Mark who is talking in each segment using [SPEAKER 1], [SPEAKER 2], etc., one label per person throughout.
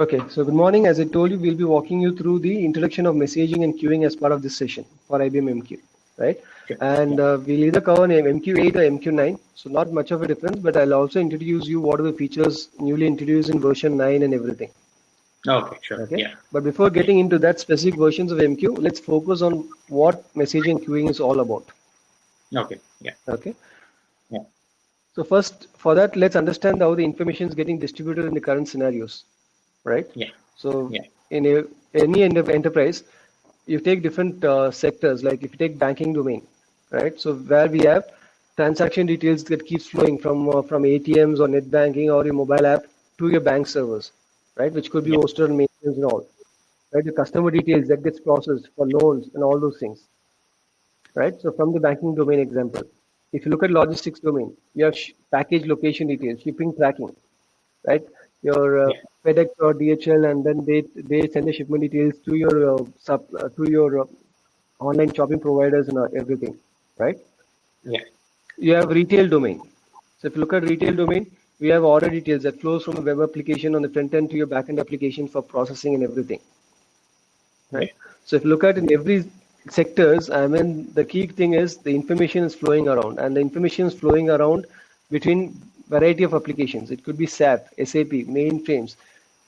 [SPEAKER 1] Okay, so good morning. As I told you, we'll be walking you through the introduction of messaging and queuing as part of this session for IBM MQ, right?
[SPEAKER 2] Sure.
[SPEAKER 1] And we'll either cover MQ8 or MQ9, so not much of a difference, but I'll also introduce you what are the features newly introduced in version 9 and everything.
[SPEAKER 2] Okay, sure.
[SPEAKER 1] Okay,
[SPEAKER 2] Yeah.
[SPEAKER 1] but before getting into that specific versions of MQ, let's focus on what messaging and queuing is all about.
[SPEAKER 2] Okay. Yeah.
[SPEAKER 1] Okay.
[SPEAKER 2] Yeah.
[SPEAKER 1] So first, for that, let's understand how the information is getting distributed in the current scenarios, right?
[SPEAKER 2] Yeah.
[SPEAKER 1] So
[SPEAKER 2] Yeah.
[SPEAKER 1] in any enterprise, you take different sectors, like if you take banking domain, right? So where we have transaction details that keeps flowing from ATMs or net banking or your mobile app to your bank servers, right? Which could be
[SPEAKER 2] Yeah.
[SPEAKER 1] hosted on maintenance and all, right? The customer details that gets processed for loans and all those things, right? So from the banking domain example, if you look at logistics domain, you have package location details, shipping tracking, right? Your
[SPEAKER 2] Yeah.
[SPEAKER 1] FedEx or DHL, and then they send the shipment details to your online shopping providers and everything, right?
[SPEAKER 2] Yeah.
[SPEAKER 1] You have retail domain. So if you look at retail domain, we have order details that flows from a web application on the front end to your backend application for processing and everything, right? So if you look at in every sectors, I mean, the key thing is the information is flowing around, and the information is flowing around between variety of applications. It could be SAP, SAP, mainframes,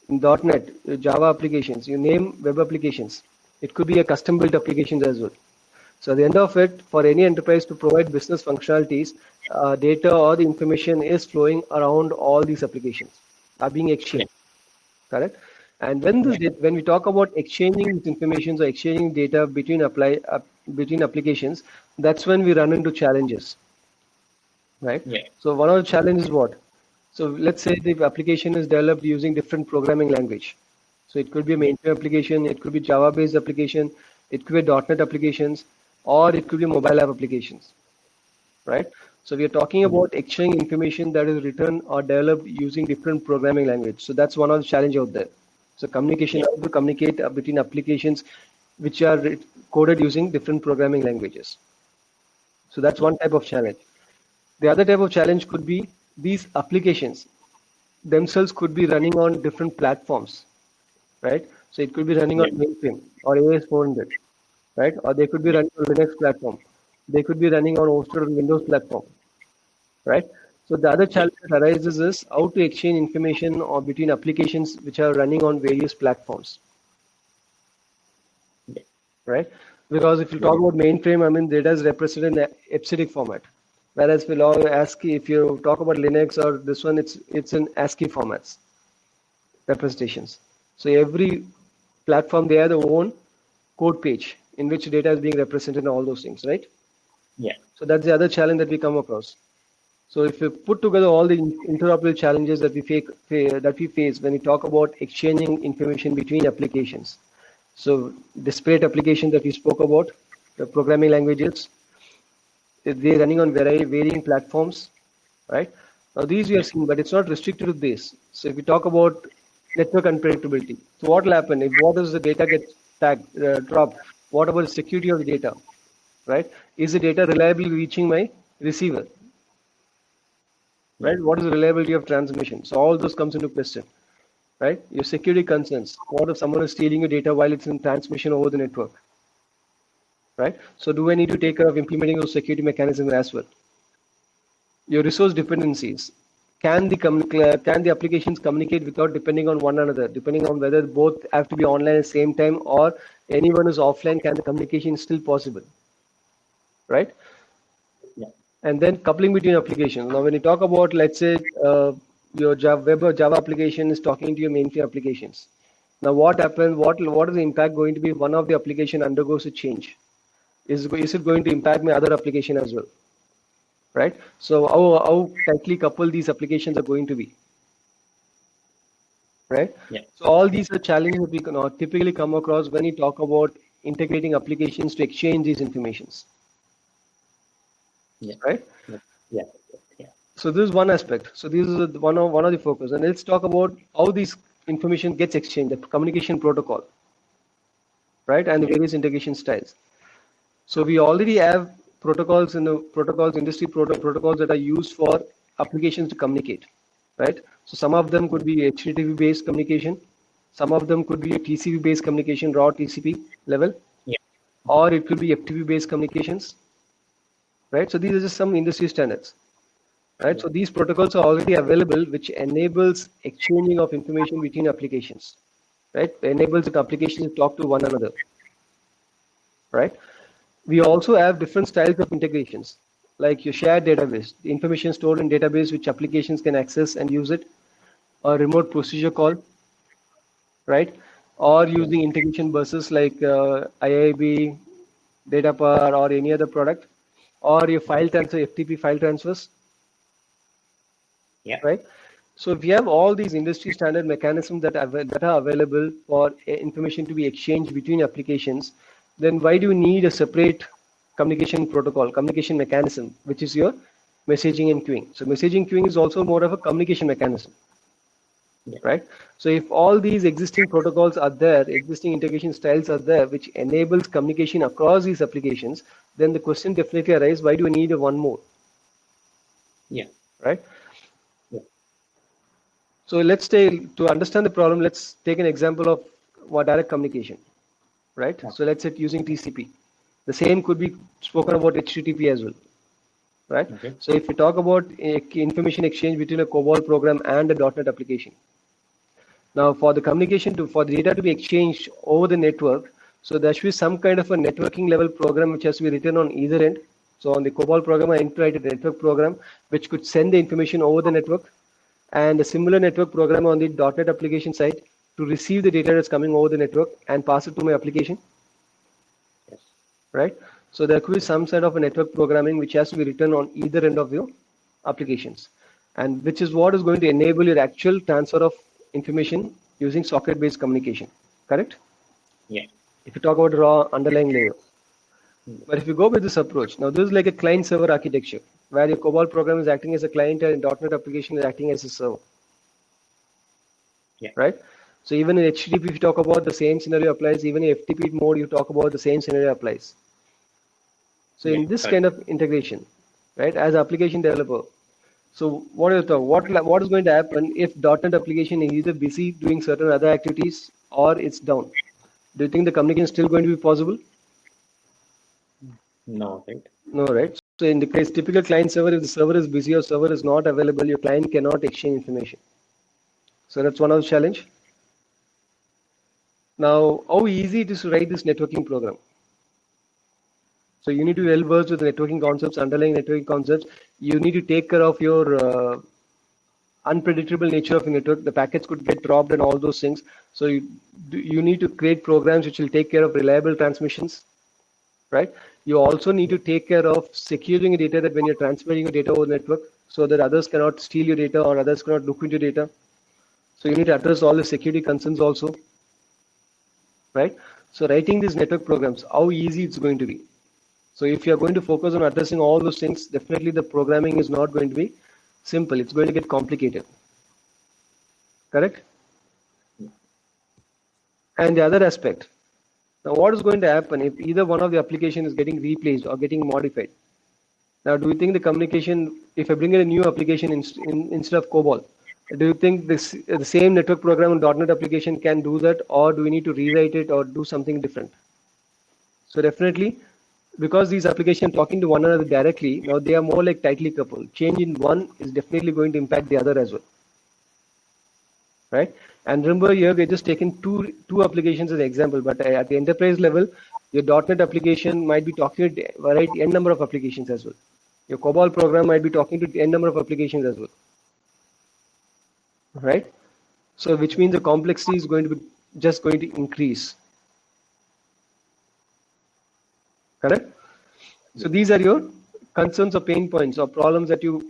[SPEAKER 1] .NET, Java applications, you name web applications. It could be a custom built applications as well. So at the end of it, for any enterprise to provide business functionalities, data or the information is flowing around all these applications are being exchanged, correct? And when we talk about exchanging these information or exchanging data between applications, that's when we run into challenges, right?
[SPEAKER 2] Yeah.
[SPEAKER 1] So one of the challenges is what? So let's say the application is developed using different programming language. So it could be a mainframe application, it could be Java-based application, it could be .NET applications, or it could be mobile app applications, right? So we are talking about exchanging information that is written or developed using different programming language. So that's one of the challenge out there. So communication, how to communicate between applications which are coded using different programming languages. So that's one type of challenge. The other type of challenge could be these applications themselves could be running on different platforms, right? So it could be running on mainframe or AS400, right? Or they could be running on Linux platform. They could be running on hosted on Windows platform, right? So the other challenge that arises is how to exchange information or between applications which are running on various platforms, right? Because if you talk about mainframe, I mean, data is represented in EBCDIC format. Whereas we'll all ASCII, if you talk about Linux or this one, it's in ASCII formats, representations. So every platform, they have their own code page in which data is being represented and all those things, right?
[SPEAKER 2] Yeah.
[SPEAKER 1] So that's the other challenge that we come across. So if you put together all the interoperable challenges that we face when we talk about exchanging information between applications. So disparate applications that we spoke about, the programming languages, they're running on varying platforms, right? Now these we are seeing, but it's not restricted to this. So if we talk about network unpredictability, so what will happen if what does the data get dropped? What about the security of the data, right? Is the data reliably reaching my receiver, right? What is the reliability of transmission? So all those comes into question, right? Your security concerns. What if someone is stealing your data while it's in transmission over the network? Right? So do I need to take care of implementing those security mechanisms as well? Your resource dependencies. Can the applications communicate without depending on one another, depending on whether both have to be online at the same time or anyone is offline, can the communication still possible? Right?
[SPEAKER 2] Yeah.
[SPEAKER 1] And then coupling between applications. Now when you talk about, let's say, your web or Java application is talking to your mainframe applications. Now what happens, what is the impact going to be if one of the application undergoes a change? Is it going to impact my other application as well, right? So how tightly coupled these applications are going to be, right?
[SPEAKER 2] Yeah.
[SPEAKER 1] So all these are challenges that we can typically come across when you talk about integrating applications to exchange these informations, right?
[SPEAKER 2] Yeah. Yeah.
[SPEAKER 1] So this is one aspect. So this is one of the focus, and let's talk about how this information gets exchanged, the communication protocol, right, and the various integration styles. So we already have protocols in the industry protocols that are used for applications to communicate, right? So some of them could be HTTP based communication, Some of them could be a TCP-based communication, raw TCP level,
[SPEAKER 2] Yeah.
[SPEAKER 1] or it could be FTP-based communications, right? So these are just some industry standards, right? So these protocols are already available, which enables exchanging of information between applications, right? Enables the applications to talk to one another, right? We also have different styles of integrations, like your shared database, the information stored in database which applications can access and use it, or remote procedure call, right? Or using integration buses like IIB, DataPar, or any other product, or your file transfer, FTP file transfers,
[SPEAKER 2] Yeah.
[SPEAKER 1] right? So if you have all these industry standard mechanisms that are available for information to be exchanged between applications, then why do you need a separate communication protocol, communication mechanism, which is your messaging and queuing? So messaging queuing is also more of a communication mechanism,
[SPEAKER 2] Yeah.
[SPEAKER 1] right? So if all these existing protocols are there, existing integration styles are there, which enables communication across these applications, then the question definitely arises, why do you need a one more,
[SPEAKER 2] Yeah.
[SPEAKER 1] right?
[SPEAKER 2] Yeah.
[SPEAKER 1] So let's to understand the problem, let's take an example of what direct communication, right?
[SPEAKER 2] Okay.
[SPEAKER 1] So let's say using TCP. The same could be spoken about HTTP as well, right?
[SPEAKER 2] Okay.
[SPEAKER 1] So if we talk about information exchange between a COBOL program and a .NET application, now for the communication for the data to be exchanged over the network, so there should be some kind of a networking level program which has to be written on either end. So on the COBOL program, I need to write a network program which could send the information over the network, and a similar network program on the .NET application side to receive the data that's coming over the network and pass it to my application,
[SPEAKER 2] Yes.
[SPEAKER 1] right? So there could be some sort of a network programming which has to be written on either end of your applications, and which is what is going to enable your actual transfer of information using socket-based communication, correct?
[SPEAKER 2] Yeah.
[SPEAKER 1] If you talk about raw underlying layer. But if you go with this approach, now this is like a client-server architecture, where your COBOL program is acting as a client and .NET application is acting as a server.
[SPEAKER 2] Yeah.
[SPEAKER 1] Right? So even in HTTP, if you talk about the same scenario applies, even in FTP mode, you talk about the same scenario applies. So in this kind of integration, right, as application developer, so what is what is going to happen if .NET application is either busy doing certain other activities or it's down? Do you think the communication is still going to be possible?
[SPEAKER 2] No, right?
[SPEAKER 1] No, right? So in the case typical client server, if the server is busy or server is not available, your client cannot exchange information. So that's one of the challenge. Now, how easy it is to write this networking program? So you need to well versed with networking concepts, underlying networking concepts. You need to take care of your unpredictable nature of your network. The packets could get dropped and all those things. So you need to create programs which will take care of reliable transmissions, right? You also need to take care of securing your data, that when you're transferring your data over the network, so that others cannot steal your data or others cannot look into your data. So you need to address all the security concerns also, right? So writing these network programs, how easy it's going to be. So if you're going to focus on addressing all those things, definitely the programming is not going to be simple. It's going to get complicated. Correct? And the other aspect. Now, what is going to happen if either one of the application is getting replaced or getting modified? Now, do you think the communication, if I bring in a new application instead of COBOL, do you think the same network program and .NET application can do that, or do we need to rewrite it or do something different? So definitely, because these applications are talking to one another directly, now they are more like tightly coupled. Change in one is definitely going to impact the other as well, right? And remember here, we're just taking two applications as an example, but at the enterprise level, your .NET application might be talking to n number of applications as well. Your COBOL program might be talking to n number of applications as well, right? So which means the complexity is going to be just going to increase. Correct? So these are your concerns or pain points or problems that you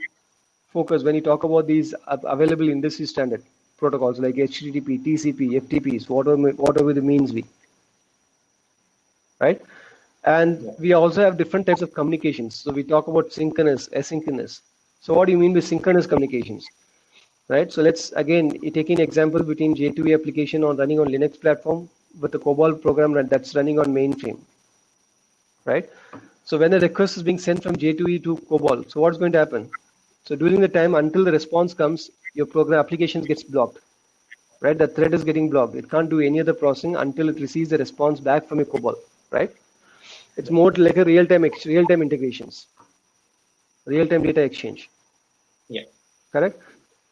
[SPEAKER 1] focus when you talk about these available industry standard protocols like HTTP, TCP, FTPs, whatever the means be, right? And we also have different types of communications. So we talk about synchronous, asynchronous. So what do you mean by synchronous communications, right? So let's again take an example between J2E application running on Linux platform with a COBOL program that's running on mainframe, right? So when a request is being sent from J2E to COBOL, so what's going to happen? So during the time until the response comes, your program application gets blocked. right? The thread is getting blocked. It can't do any other processing until it receives a response back from a COBOL, right? It's more like a real-time integrations, real-time data exchange.
[SPEAKER 2] Yeah.
[SPEAKER 1] Correct.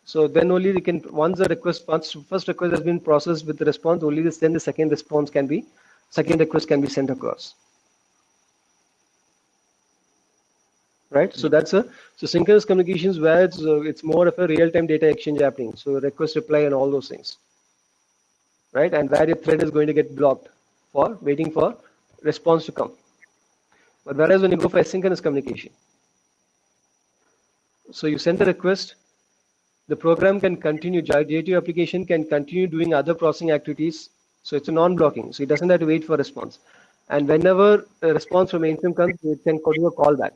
[SPEAKER 1] So then only we can, once the request, once first request has been processed with the response, only then the second request can be sent across. Right. So that's so synchronous communications where it's more of a real-time data exchange happening. So request, reply, and all those things. Right. And where your thread is going to get blocked for waiting for response to come. But whereas when you go for asynchronous communication, so you send a request, the program can continue, J2 application can continue doing other processing activities. So it's a non-blocking. So it doesn't have to wait for response. And whenever a response from mainframe comes, it can do a callback.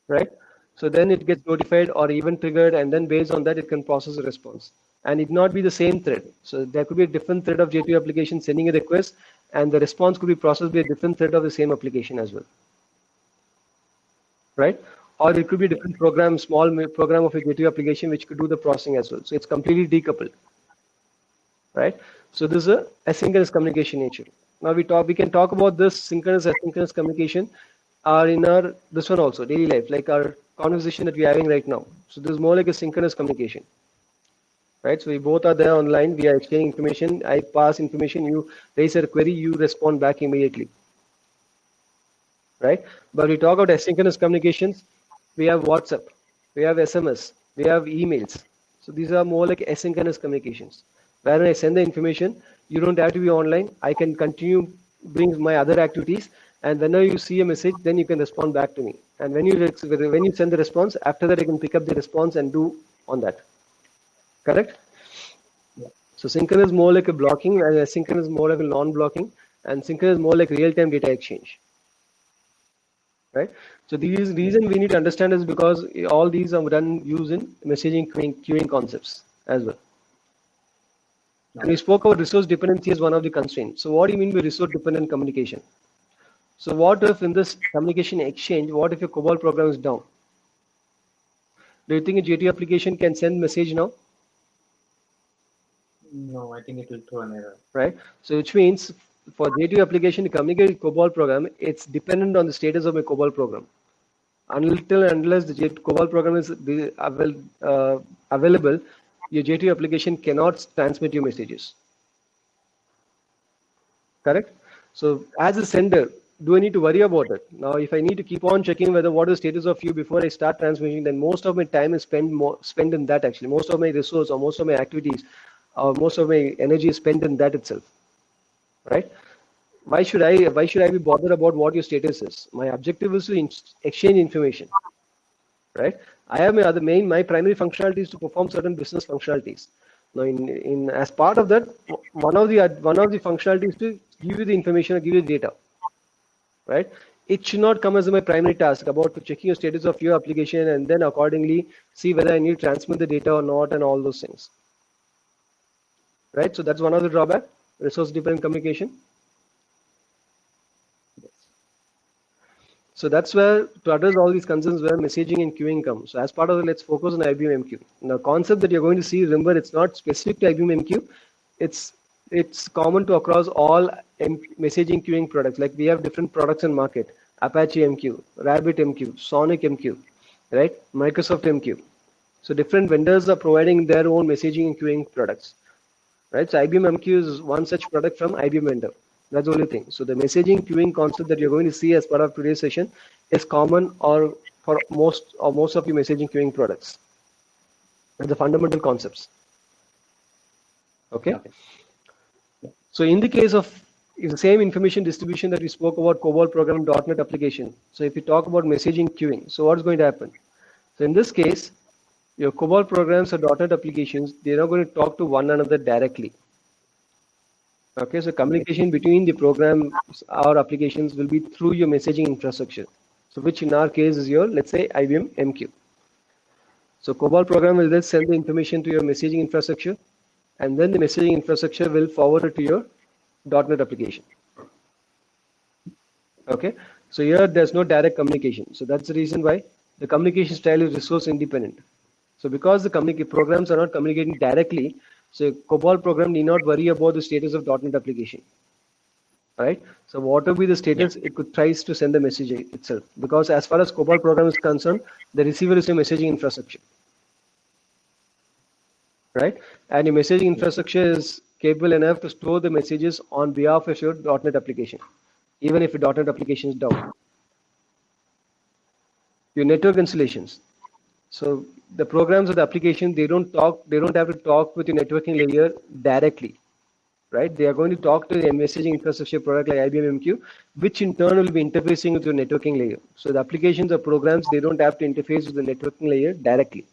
[SPEAKER 1] Right? So then it gets notified or even triggered, and then based on that, it can process a response. And it not be the same thread. So there could be a different thread of J2 application sending a request, and the response could be processed by a different thread of the same application as well. Right? Or it could be a different program, small program of a J2 application which could do the processing as well. So it's completely decoupled. Right? So this is a asynchronous communication nature. Now we can talk about this synchronous, asynchronous communication are in our this one also, daily life, like our conversation that we're having right now. So this is more like a synchronous communication. Right? So we both are there online, we are exchanging information, I pass information, you raise a query, you respond back immediately. Right? But we talk about asynchronous communications, we have WhatsApp, we have SMS, we have emails. So these are more like asynchronous communications. Where I send the information, you don't have to be online. I can continue doing my other activities, and whenever you see a message, then you can respond back to me. And when you send the response, after that I can pick up the response and do on that. Correct?
[SPEAKER 2] Yeah.
[SPEAKER 1] So synchronous is more like a blocking, and asynchronous is more like a non-blocking, and synchronous is more like real-time data exchange. Right? So the reason we need to understand is because all these are done using messaging queuing concepts as well. And we spoke about resource dependency as one of the constraints. So what do you mean by resource dependent communication? So what if in this communication exchange, what if your COBOL program is down? Do you think a J2 application can send message now?
[SPEAKER 2] No, I think it will throw an error.
[SPEAKER 1] Right. So which means for J2 application to communicate with COBOL program, it's dependent on the status of my COBOL program. Until and unless the COBOL program is available, your J2 application cannot transmit your messages. Correct? So as a sender, do I need to worry about it? Now, if I need to keep on checking whether what is the status of you before I start transmitting, then most of my time is spent in that actually. Most of my resource or most of my activities or most of my energy is spent in that itself. Right? Why should I be bothered about what your status is? My objective is to exchange information. Right? I have my primary functionality is to perform certain business functionalities. Now, in as part of that, one of the functionalities is to give you the information or give you the data. Right? It should not come as my primary task about checking your status of your application and then accordingly see whether I need to transmit the data or not and all those things. Right? So that's one of the drawback, resource dependent communication. So that's where to address all these concerns where messaging and queuing come. So as part of it, let's focus on IBM MQ. Now, concept that you're going to see, remember, it's not specific to IBM MQ. It's common to across all messaging queuing products. Like we have different products in market: Apache MQ, Rabbit MQ, Sonic MQ, right? Microsoft MQ. So different vendors are providing their own messaging and queuing products, right? So IBM MQ is one such product from IBM vendor. That's the only thing. So the messaging queuing concept that you're going to see as part of today's session is common or for most of your messaging queuing products. That's the fundamental concepts. Okay. So in the case of the same information distribution that we spoke about COBOL program .NET application. So if you talk about messaging queuing, so what's going to happen? So in this case, your COBOL programs or .NET applications, they're not going to talk to one another directly. Okay, so communication between the programs or applications will be through your messaging infrastructure. So which in our case is your, let's say, IBM MQ. So COBOL program will then send the information to your messaging infrastructure, and then the messaging infrastructure will forward it to your .NET application. Okay, so here there's no direct communication. So that's the reason why the communication style is resource independent. So because the programs are not communicating directly, so COBOL program need not worry about the status of .NET application. Right? So whatever be the status, it could tries to send the message itself. Because as far as COBOL program is concerned, the receiver is a messaging infrastructure. Right? And your messaging infrastructure is capable enough to store the messages on behalf of your .NET application, even if your .NET application is down. Your network installations. So the programs of the application, they don't have to talk with your networking layer directly, right? They are going to talk to the messaging infrastructure product like IBM MQ, which in turn will be interfacing with your networking layer. So the applications or programs, they don't have to interface with the networking layer directly.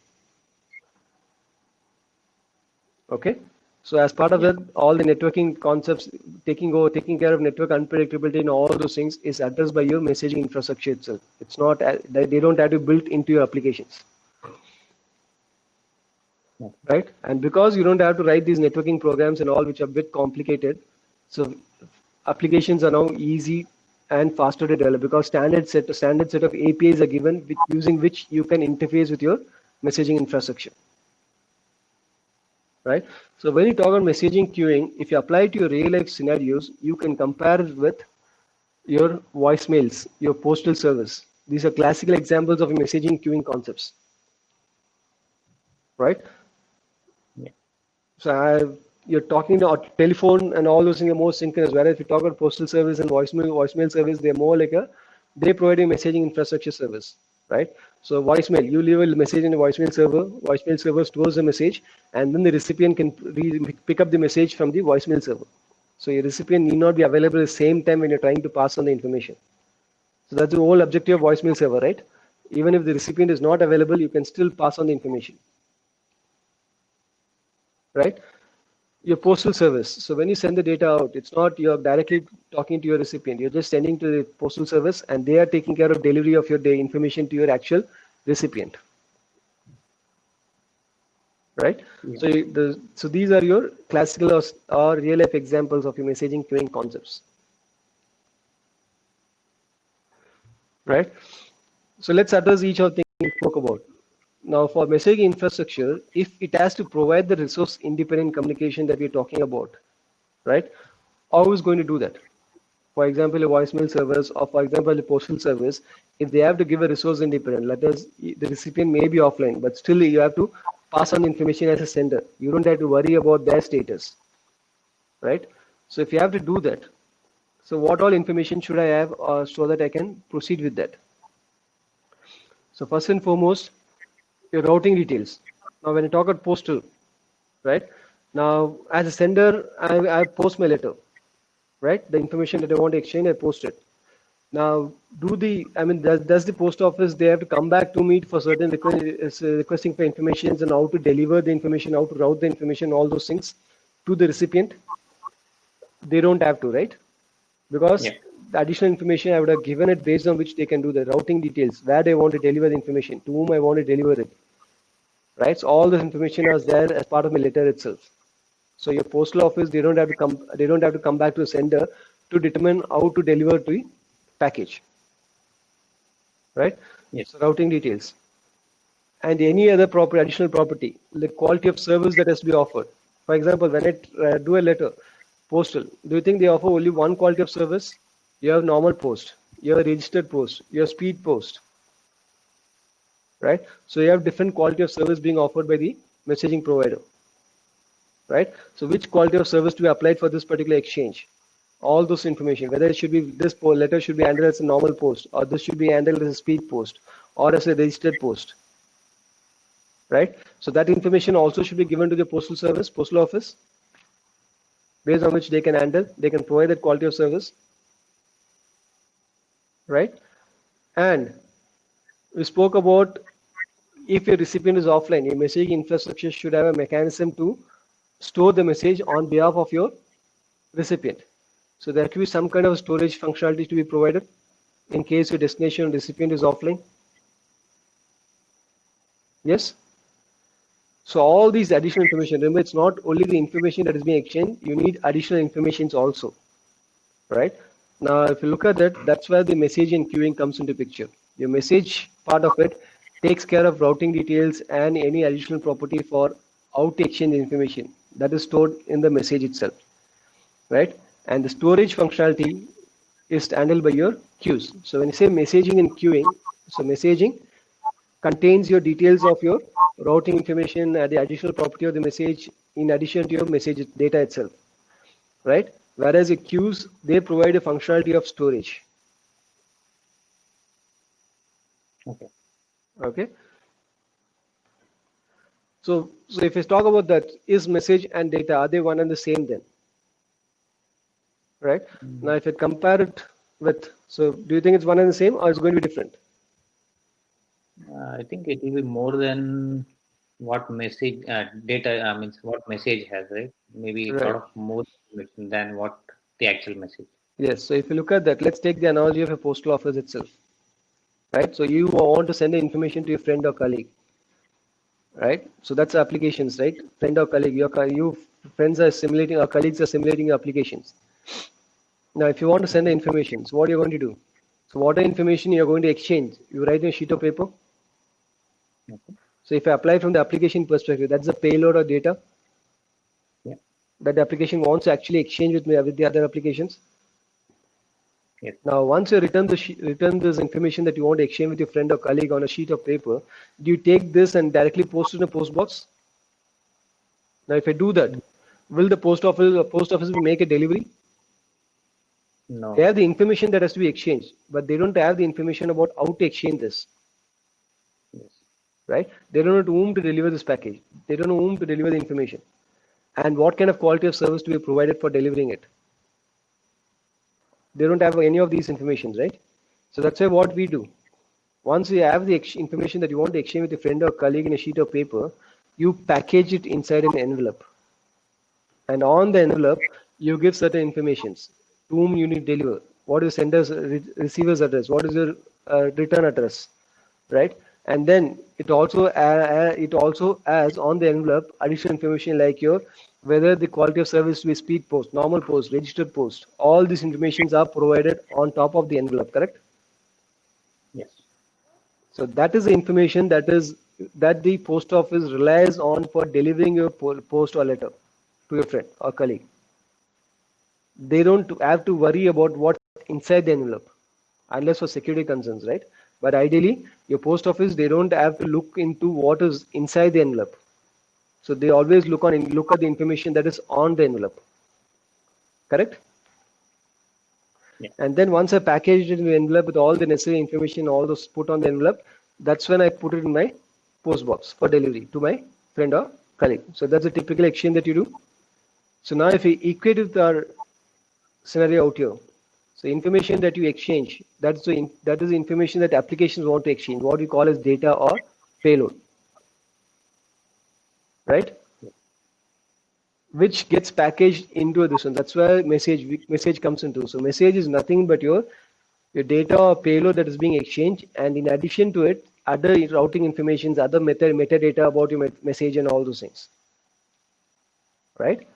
[SPEAKER 1] Okay. So as part of that, all the networking concepts, taking care of network unpredictability and all those things is addressed by your messaging infrastructure itself. It's not, they don't have to build into your applications. Right? And because you don't have to write these networking programs and all, which are a bit complicated, so applications are now easy and faster to develop because standard set of APIs are given using which you can interface with your messaging infrastructure. Right? So when you talk about messaging queuing, if you apply it to your real life scenarios, you can compare it with your voicemails, your postal service. These are classical examples of messaging queuing concepts. Right? So you're talking to telephone and all those things are more synchronous. Whereas if you talk about postal service and voicemail service, they're more like they provide a messaging infrastructure service, right? So voicemail, you leave a message in the voicemail server stores the message, and then the recipient can pick up the message from the voicemail server. So your recipient need not be available at the same time when you're trying to pass on the information. So that's the whole objective of voicemail server, right? Even if the recipient is not available, you can still pass on the information. Right? Your postal service. So when you send the data out, it's not you're directly talking to your recipient. You're just sending to the postal service, and they are taking care of delivery of the information to your actual recipient. Right? Yeah. So these are your classical or real life examples of your messaging queuing concepts. Right? So let's address each of the things we spoke about. Now, for messaging infrastructure, if it has to provide the resource independent communication that we're talking about, right? How is going to do that? For example, a voicemail service, or for example, a postal service, if they have to give a resource independent, let us, the recipient may be offline, but still you have to pass on information as a sender. You don't have to worry about their status, right? So if you have to do that, so what all information should I have so that I can proceed with that? So first and foremost, your routing details. Now, when you talk about postal, right? Now, as a sender, I post my letter, right? The information that I want to exchange, I post it. Now, does the post office, they have to come back to me for certain requesting for information and how to deliver the information, how to route the information, all those things to the recipient? They don't have to, right? Because the additional information I would have given it based on which they can do the routing details, where they want to deliver the information, to whom I want to deliver it. Right? So all this information is there as part of my letter itself. So your postal office, they don't have to come back to the sender to determine how to deliver the package. Right?
[SPEAKER 2] Yes.
[SPEAKER 1] So routing details. And any other additional property, the quality of service that has to be offered. For example, when I do a letter, postal, do you think they offer only one quality of service? You have normal post, you have registered post, you have speed post. Right? So you have different quality of service being offered by the messaging provider. Right? So which quality of service to be applied for this particular exchange? All those information, whether it should be this letter should be handled as a normal post, or this should be handled as a speed post, or as a registered post. Right? So that information also should be given to the postal service, postal office, based on which they can provide that quality of service. Right? And we spoke about if your recipient is offline, your messaging infrastructure should have a mechanism to store the message on behalf of your recipient. So there could be some kind of storage functionality to be provided in case your destination recipient is offline. Yes? So all these additional information, remember, it's not only the information that is being exchanged, you need additional information also. Right? Now, if you look at that, that's where the messaging queuing comes into picture. Your message part of it takes care of routing details and any additional property for out exchange information that is stored in the message itself, right? And the storage functionality is handled by your queues. So when you say messaging and queuing, so messaging contains your details of your routing information and the additional property of the message in addition to your message data itself, right? Whereas the queues, they provide a functionality of storage.
[SPEAKER 2] Okay.
[SPEAKER 1] Okay. So if we talk about that, is message and data, are they one and the same then? Right? Now, if you compare it with, so do you think it's one and the same or it's going to be different?
[SPEAKER 3] I think it will be more than what message data means what message has, right? Maybe a
[SPEAKER 1] Right.
[SPEAKER 3] lot of more information than what the actual message.
[SPEAKER 1] Yes. So if you look at that, let's take the analogy of a postal office itself. Right? So you want to send the information to your friend or colleague. Right? So that's applications, right? Friend or colleague. You friends are simulating, or colleagues are simulating your applications. Now, if you want to send the information, so what are you going to do? So what are information you're going to exchange? You write in a sheet of paper.
[SPEAKER 3] Okay.
[SPEAKER 1] So if I apply from the application perspective, that's the payload or data
[SPEAKER 3] Yeah.
[SPEAKER 1] that the application wants to actually exchange with the other applications.
[SPEAKER 3] Yes.
[SPEAKER 1] Now, once you return this information that you want to exchange with your friend or colleague on a sheet of paper, do you take this and directly post it in a post box? Now, if I do that, will the post office will make a delivery?
[SPEAKER 3] No.
[SPEAKER 1] They have the information that has to be exchanged, but they don't have the information about how to exchange this.
[SPEAKER 3] Yes.
[SPEAKER 1] Right? They don't know to whom to deliver this package. They don't know whom to deliver the information, and what kind of quality of service to be provided for delivering it. They don't have any of these informations, right? So that's why what we do. Once you have the information that you want to exchange with a friend or colleague in a sheet of paper, you package it inside an envelope. And on the envelope, you give certain informations to whom you need to deliver. What is sender's receiver's address? What is your return address, right? And then it also has on the envelope additional information like your whether the quality of service to be speed post, normal post, registered post. All these informations are provided on top of the envelope, correct?
[SPEAKER 3] Yes.
[SPEAKER 1] So that is the information that the post office relies on for delivering your post or letter to your friend or colleague. They don't have to worry about what's inside the envelope unless for security concerns, right? But ideally, your post office, they don't have to look into what is inside the envelope. So they always look at the information that is on the envelope. Correct?
[SPEAKER 3] Yeah.
[SPEAKER 1] And then once I packaged it in the envelope with all the necessary information, all those put on the envelope, that's when I put it in my post box for delivery to my friend or colleague. So that's a typical exchange that you do. So now if we equate with our scenario out here, so information that you exchange, that is the information that applications want to exchange, what we call as data or payload, right? Which gets packaged into this one. That's where message comes into. So message is nothing but your data or payload that is being exchanged, and in addition to it, other routing informations, other metadata about your message and all those things, right?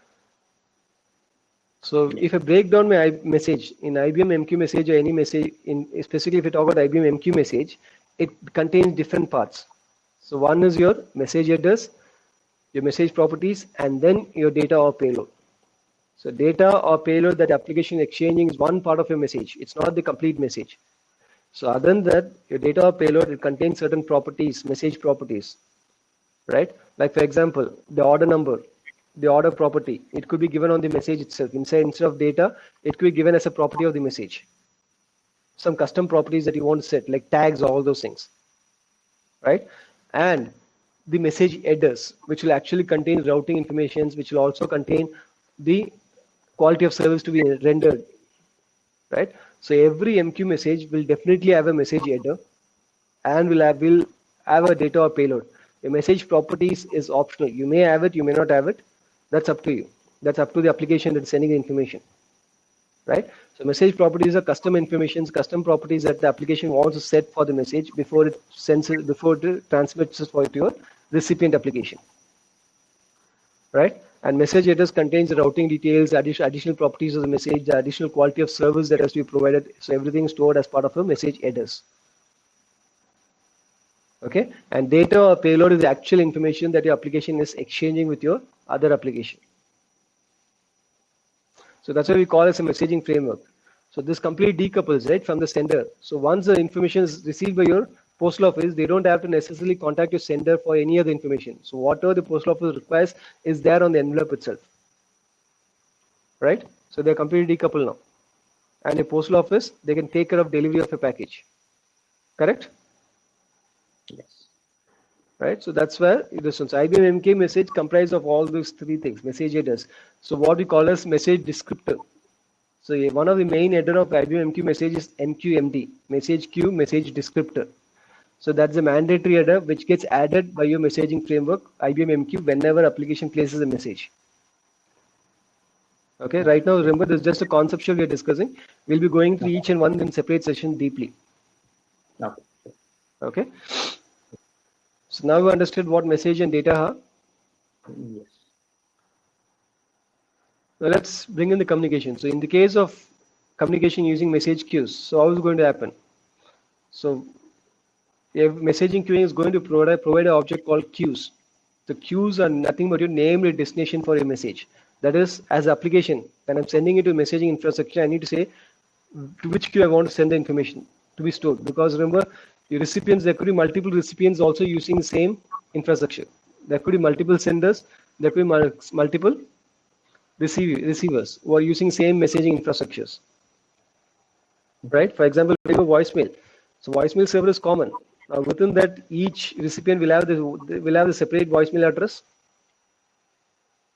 [SPEAKER 1] So if I break down my message in IBM MQ message or any message, specifically if we talk about IBM MQ message, it contains different parts. So one is your message address, your message properties, and then your data or payload. So data or payload that application exchanging is one part of your message. It's not the complete message. So other than that, your data or payload, it contains certain properties, message properties, right? Like for example, the order number, the order property, it could be given on the message itself. Instead of data, it could be given as a property of the message. Some custom properties that you want to set, like tags, all those things, right? And the message headers, which will actually contain routing informations, which will also contain the quality of service to be rendered, right? So every MQ message will definitely have a message header and will have a data or payload. The message properties is optional. You may have it, you may not have it. That's up to you. That's up to the application that's sending the information, right? So message properties are custom informations, custom properties that the application wants to set for the message before it sends it, before it transmits it to your recipient application, right? And message headers contains the routing details, additional properties of the message, the additional quality of service that has to be provided. So everything is stored as part of a message headers. Okay, and data or payload is the actual information that your application is exchanging with your other application. So that's what we call as a messaging framework. So this completely decouples, right, from the sender. So once the information is received by your postal office, they don't have to necessarily contact your sender for any other information. So whatever the postal office requires is there on the envelope itself, right? So they're completely decoupled now. And a postal office, they can take care of delivery of a package. Correct?
[SPEAKER 3] Yes.
[SPEAKER 1] Right, so that's where this one's IBM MK message comprised of all these three things. Message headers. So what we call as message descriptor. So one of the main header of IBM MQ message is MQMD, message queue, message descriptor. So that's a mandatory header which gets added by your messaging framework IBM MQ whenever application places a message. Okay, right now remember this is just a conceptual we are discussing. We'll be going through each and one in separate session deeply.
[SPEAKER 3] Okay.
[SPEAKER 1] Okay. So now we understood what message and data are.
[SPEAKER 3] Yes.
[SPEAKER 1] Now let's bring in the communication. So in the case of communication using message queues, so how is it going to happen? So if messaging queuing is going to provide an object called queues. The queues are nothing but your named destination for your message. That is, as an application, when I'm sending it to messaging infrastructure, I need to say to which queue I want to send the information to be stored. Because remember, the recipients, there could be multiple recipients also using the same infrastructure. There could be multiple senders, there could be multiple receivers who are using same messaging infrastructures. Right? For example, we have a voicemail. So voicemail server is common. Now within that, each recipient will have the separate voicemail address.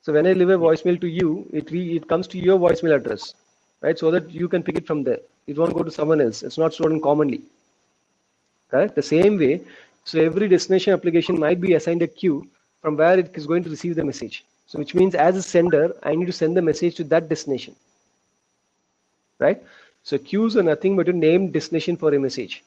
[SPEAKER 1] So when I leave a voicemail to you, it comes to your voicemail address, right? So that you can pick it from there. It won't go to someone else. It's not stored in commonly. Correct? The same way, so every destination application might be assigned a queue from where it is going to receive the message. So which means as a sender, I need to send the message to that destination. Right? So queues are nothing but a named destination for a message.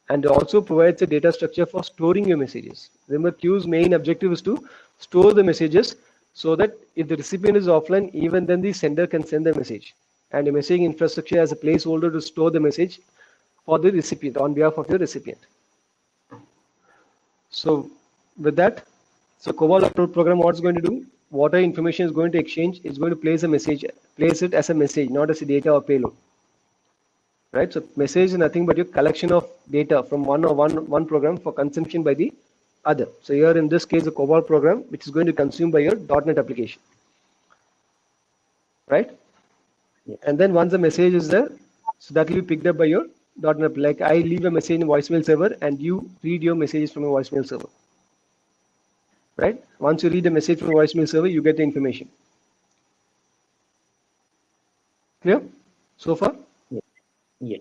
[SPEAKER 1] And also provides a data structure for storing your messages. Remember, queue's main objective is to store the messages so that if the recipient is offline, even then the sender can send the message. And the messaging infrastructure has a placeholder to store the message for the recipient on behalf of the recipient. So with that, so COBOL program, what's going to do? Whatever information is going to exchange, it's going to place it as a message, not as a data or payload. Right? So message is nothing but your collection of data from one program for consumption by the other. So here in this case, the COBOL program, which is going to consume by your .NET application. Right?
[SPEAKER 3] Yeah.
[SPEAKER 1] And then once the message is there, so that will be picked up by your .NET. Like I leave a message in a voicemail server and you read your messages from a voicemail server. Right? Once you read the message from a voicemail server, you get the information. Clear? So far?
[SPEAKER 3] Yes.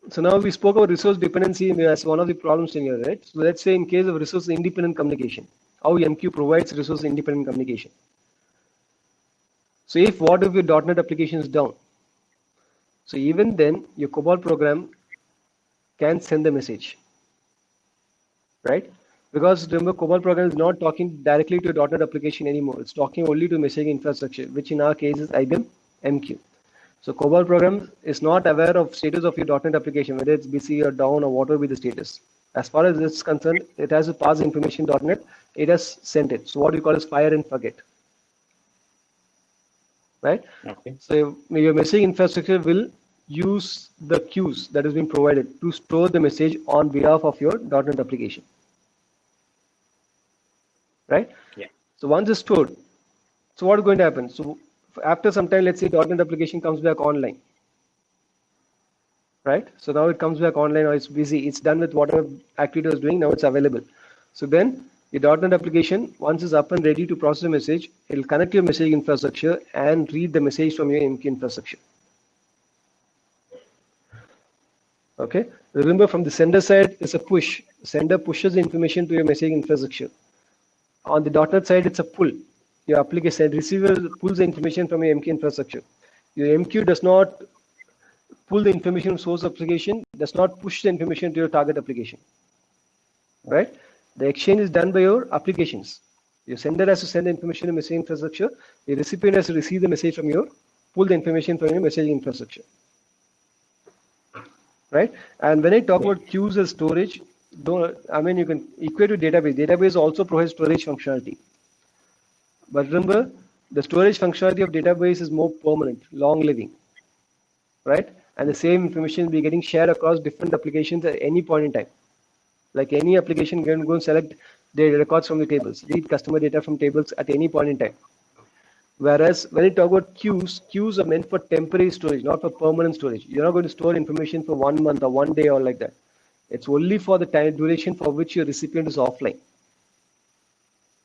[SPEAKER 1] So now we spoke about resource dependency as one of the problems in here, right? So let's say in case of resource independent communication, how MQ provides resource independent communication. So if what if your .NET application is down? So even then your COBOL program can send the message, right? Because remember, COBOL program is not talking directly to a .NET application anymore. It's talking only to messaging infrastructure, which in our case is IBM MQ. So COBOL program is not aware of status of your .NET application, whether it's busy or down or whatever be the status. As far as it's concerned, it has to pass information .NET. It has sent it. So what we call is fire and forget. Right?
[SPEAKER 3] Okay.
[SPEAKER 1] So your messaging infrastructure will use the queues that has been provided to store the message on behalf of your .NET application. Right?
[SPEAKER 3] Yeah.
[SPEAKER 1] So once it's stored, so what is going to happen? So after some time, let's say .NET application comes back online. Right? So now it comes back online or it's busy. It's done with whatever activity it was doing. Now it's available. So then the .NET application, once it's up and ready to process a message, it will connect your messaging infrastructure and read the message from your MQ infrastructure. Okay. Remember, from the sender side, it's a push. Sender pushes the information to your messaging infrastructure. On the .NET side, it's a pull. Your application receiver pulls the information from your MQ infrastructure. Your MQ does not pull the information from source application, does not push the information to your target application. Right? The exchange is done by your applications. Your sender has to send the information to messaging infrastructure. The recipient has to receive the message from your, pull the information from your messaging infrastructure. right? And when I talk about queues as storage, you can equate to database. Database also provides storage functionality. But remember, the storage functionality of database is more permanent, long living, right? And the same information will be getting shared across different applications at any point in time. Like any application can go and select the records from the tables, read customer data from tables at any point in time. Whereas when you talk about queues are meant for temporary storage, not for permanent storage. You're not going to store information for 1 month or 1 day or like that. It's only for the time duration for which your recipient is offline,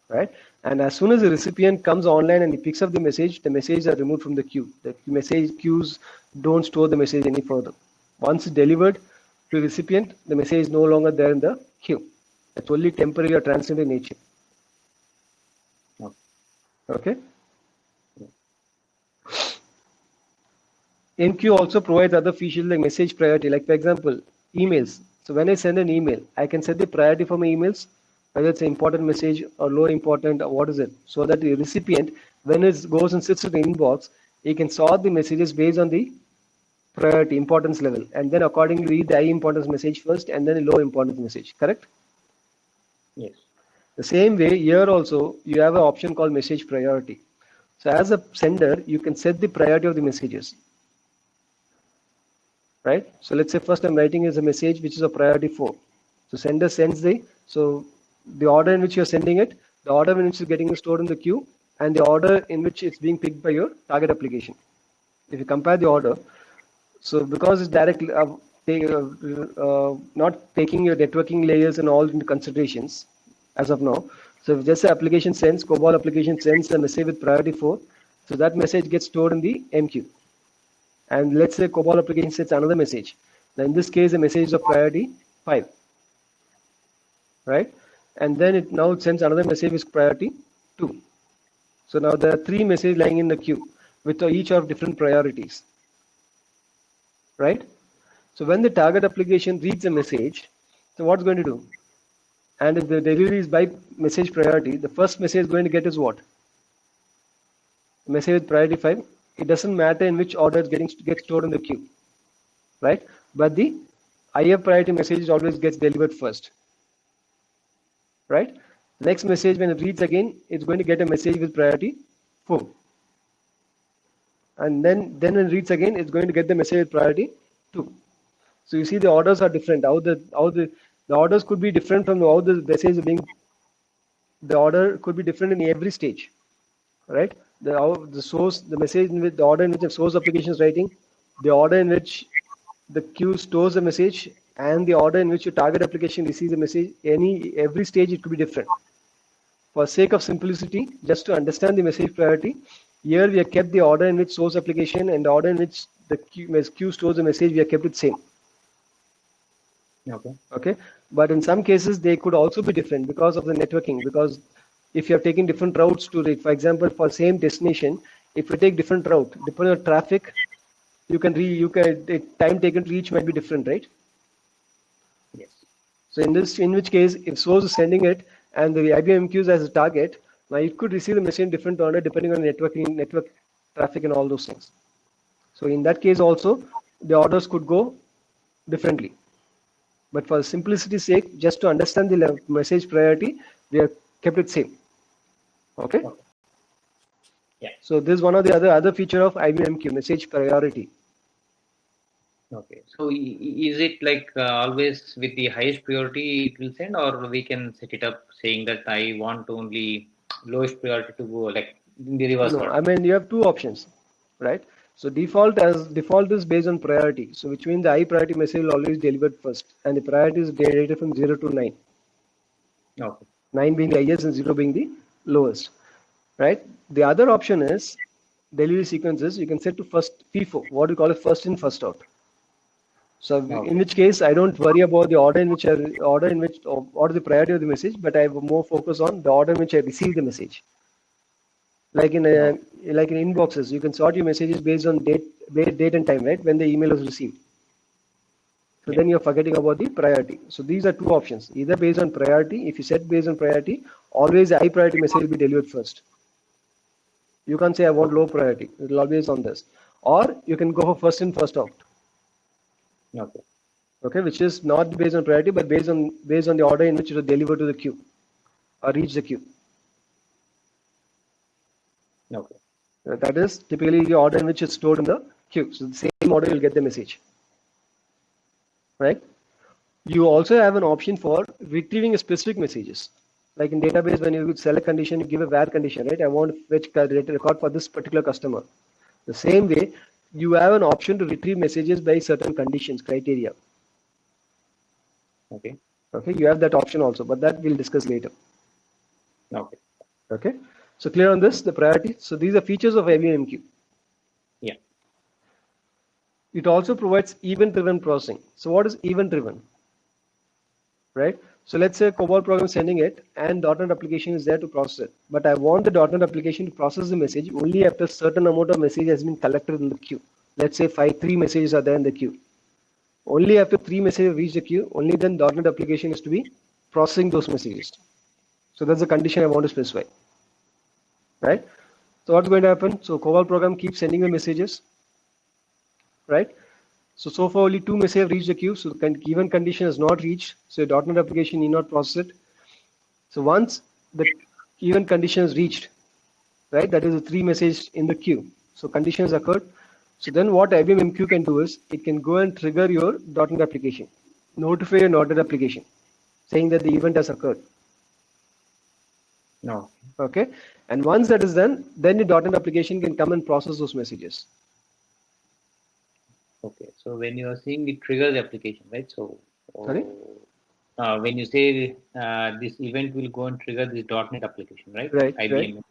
[SPEAKER 1] right? And as soon as the recipient comes online and he picks up the messages are removed from the queue. The message queues don't store the message any further. Once it's delivered to the recipient, the message is no longer there in the queue. It's only temporary or transient in nature. Okay. MQ also provides other features like message priority, like for example, emails. So when I send an email, I can set the priority for my emails, whether it's an important message or low important or what is it, so that the recipient, when it goes and sits in the inbox, he can sort the messages based on the priority, importance level, and then accordingly read the high importance message first and then a low importance message, correct?
[SPEAKER 3] Yes.
[SPEAKER 1] The same way, here also, you have an option called message priority. So as a sender, you can set the priority of the messages. Right? So let's say first I'm writing is a message which is a priority 4. So sender sends the order in which you're sending it, the order in which it's getting stored in the queue, and the order in which it's being picked by your target application. If you compare the order, so because it's directly not taking your networking layers and all into considerations as of now. So if just the application sends, COBOL application sends a message with priority 4, so that message gets stored in the MQ. And let's say COBOL application sends another message. Now in this case, the message is of priority 5, right? And then it sends another message with priority 2. So now there are 3 messages lying in the queue with each of different priorities, right? So when the target application reads a message, so what's going to do? And if the delivery is by message priority, the first message is going to get is what? Message with priority 5. It doesn't matter in which order it's gets stored in the queue, right? But the higher priority message always gets delivered first, right? Next message, when it reads again, it's going to get a message with priority 4. And then when it reads again, it's going to get the message with priority 2. So you see the orders are different. How the orders could be different from how the message is being. The order could be different in every stage, right? The source, the message in which the order in which the source application is writing, the order in which the queue stores the message, and the order in which your target application receives the message. Every stage it could be different. For sake of simplicity, just to understand the message priority, here we have kept the order in which source application and the order in which the queue stores the message. We have kept it same. Okay. But in some cases they could also be different because of the networking. Because if you are taking different routes to read, for example, for same destination, if you take different route, depending on traffic, the time taken to reach might be different, right?
[SPEAKER 3] Yes.
[SPEAKER 1] So in which case, if source is sending it and the IBM MQs as a target, now it could receive the message in different order depending on network traffic and all those things. So in that case also, the orders could go differently. But for simplicity's sake, just to understand the message priority, we have kept it same. Okay?
[SPEAKER 3] Yeah.
[SPEAKER 1] So this is one of the other feature of IBM MQ, message priority.
[SPEAKER 3] Okay. So is it like always with the highest priority it will send, or we can set it up saying that I want only lowest priority to go, like in the reverse order?
[SPEAKER 1] I mean, you have 2 options, right? So default is based on priority. So which means the high priority message will always delivered first, and the priority is rated from 0 to 9.
[SPEAKER 3] Okay.
[SPEAKER 1] 9 being the highest and 0 being the lowest, right? The other option is delivery sequences. You can set to first FIFO, what we call it first in, first out. So in which case I don't worry about the order in which or the priority of the message, but I have more focus on the order in which I receive the message. Like in inboxes, you can sort your messages based on date and time, right? When the email is received. So then you're forgetting about the priority. So these are 2 options, either based on priority. If you set based on priority, always a high priority message will be delivered first. You can't say I want low priority. It will always on this. Or you can go for first in, first out.
[SPEAKER 3] Okay.
[SPEAKER 1] Okay, which is not based on priority, but based on the order in which it was delivered to the queue or reach the queue.
[SPEAKER 3] Okay.
[SPEAKER 1] That is typically the order in which it's stored in the queue. So the same order you'll get the message. Right? You also have an option for retrieving specific messages. Like in database, when you select condition, you give a where condition, right? I want to fetch record for this particular customer. The same way, you have an option to retrieve messages by certain conditions, criteria.
[SPEAKER 3] Okay.
[SPEAKER 1] Okay, you have that option also, but that we'll discuss later.
[SPEAKER 3] Okay.
[SPEAKER 1] Okay, so clear on this, the priority. So these are features of IBM
[SPEAKER 3] Yeah.
[SPEAKER 1] It also provides event-driven processing. So what is event-driven? Right? So let's say COBOL program is sending it and .NET application is there to process it. But I want the .NET application to process the message only after a certain amount of message has been collected in the queue. Let's say 3 messages are there in the queue. Only after 3 messages reach the queue, only then .NET application is to be processing those messages. So that's the condition I want to specify. Right? So what's going to happen? So COBOL program keeps sending the messages. Right? So far only 2 messages have reached the queue. So the given condition has not reached. So your .NET application need not process it. So once the given condition is reached, right? That is the 3 messages in the queue. So conditions occurred. So then what IBM MQ can do is it can go and trigger your .NET application, notify your .NET application, saying that the event has occurred.
[SPEAKER 3] No.
[SPEAKER 1] Okay. And once that is done, then the .NET application can come and process those messages.
[SPEAKER 3] Okay. So when you are saying it triggers the application, right? So
[SPEAKER 1] Sorry?
[SPEAKER 3] when you say this event will go and trigger this .NET application, right?
[SPEAKER 1] Right.
[SPEAKER 3] IBM.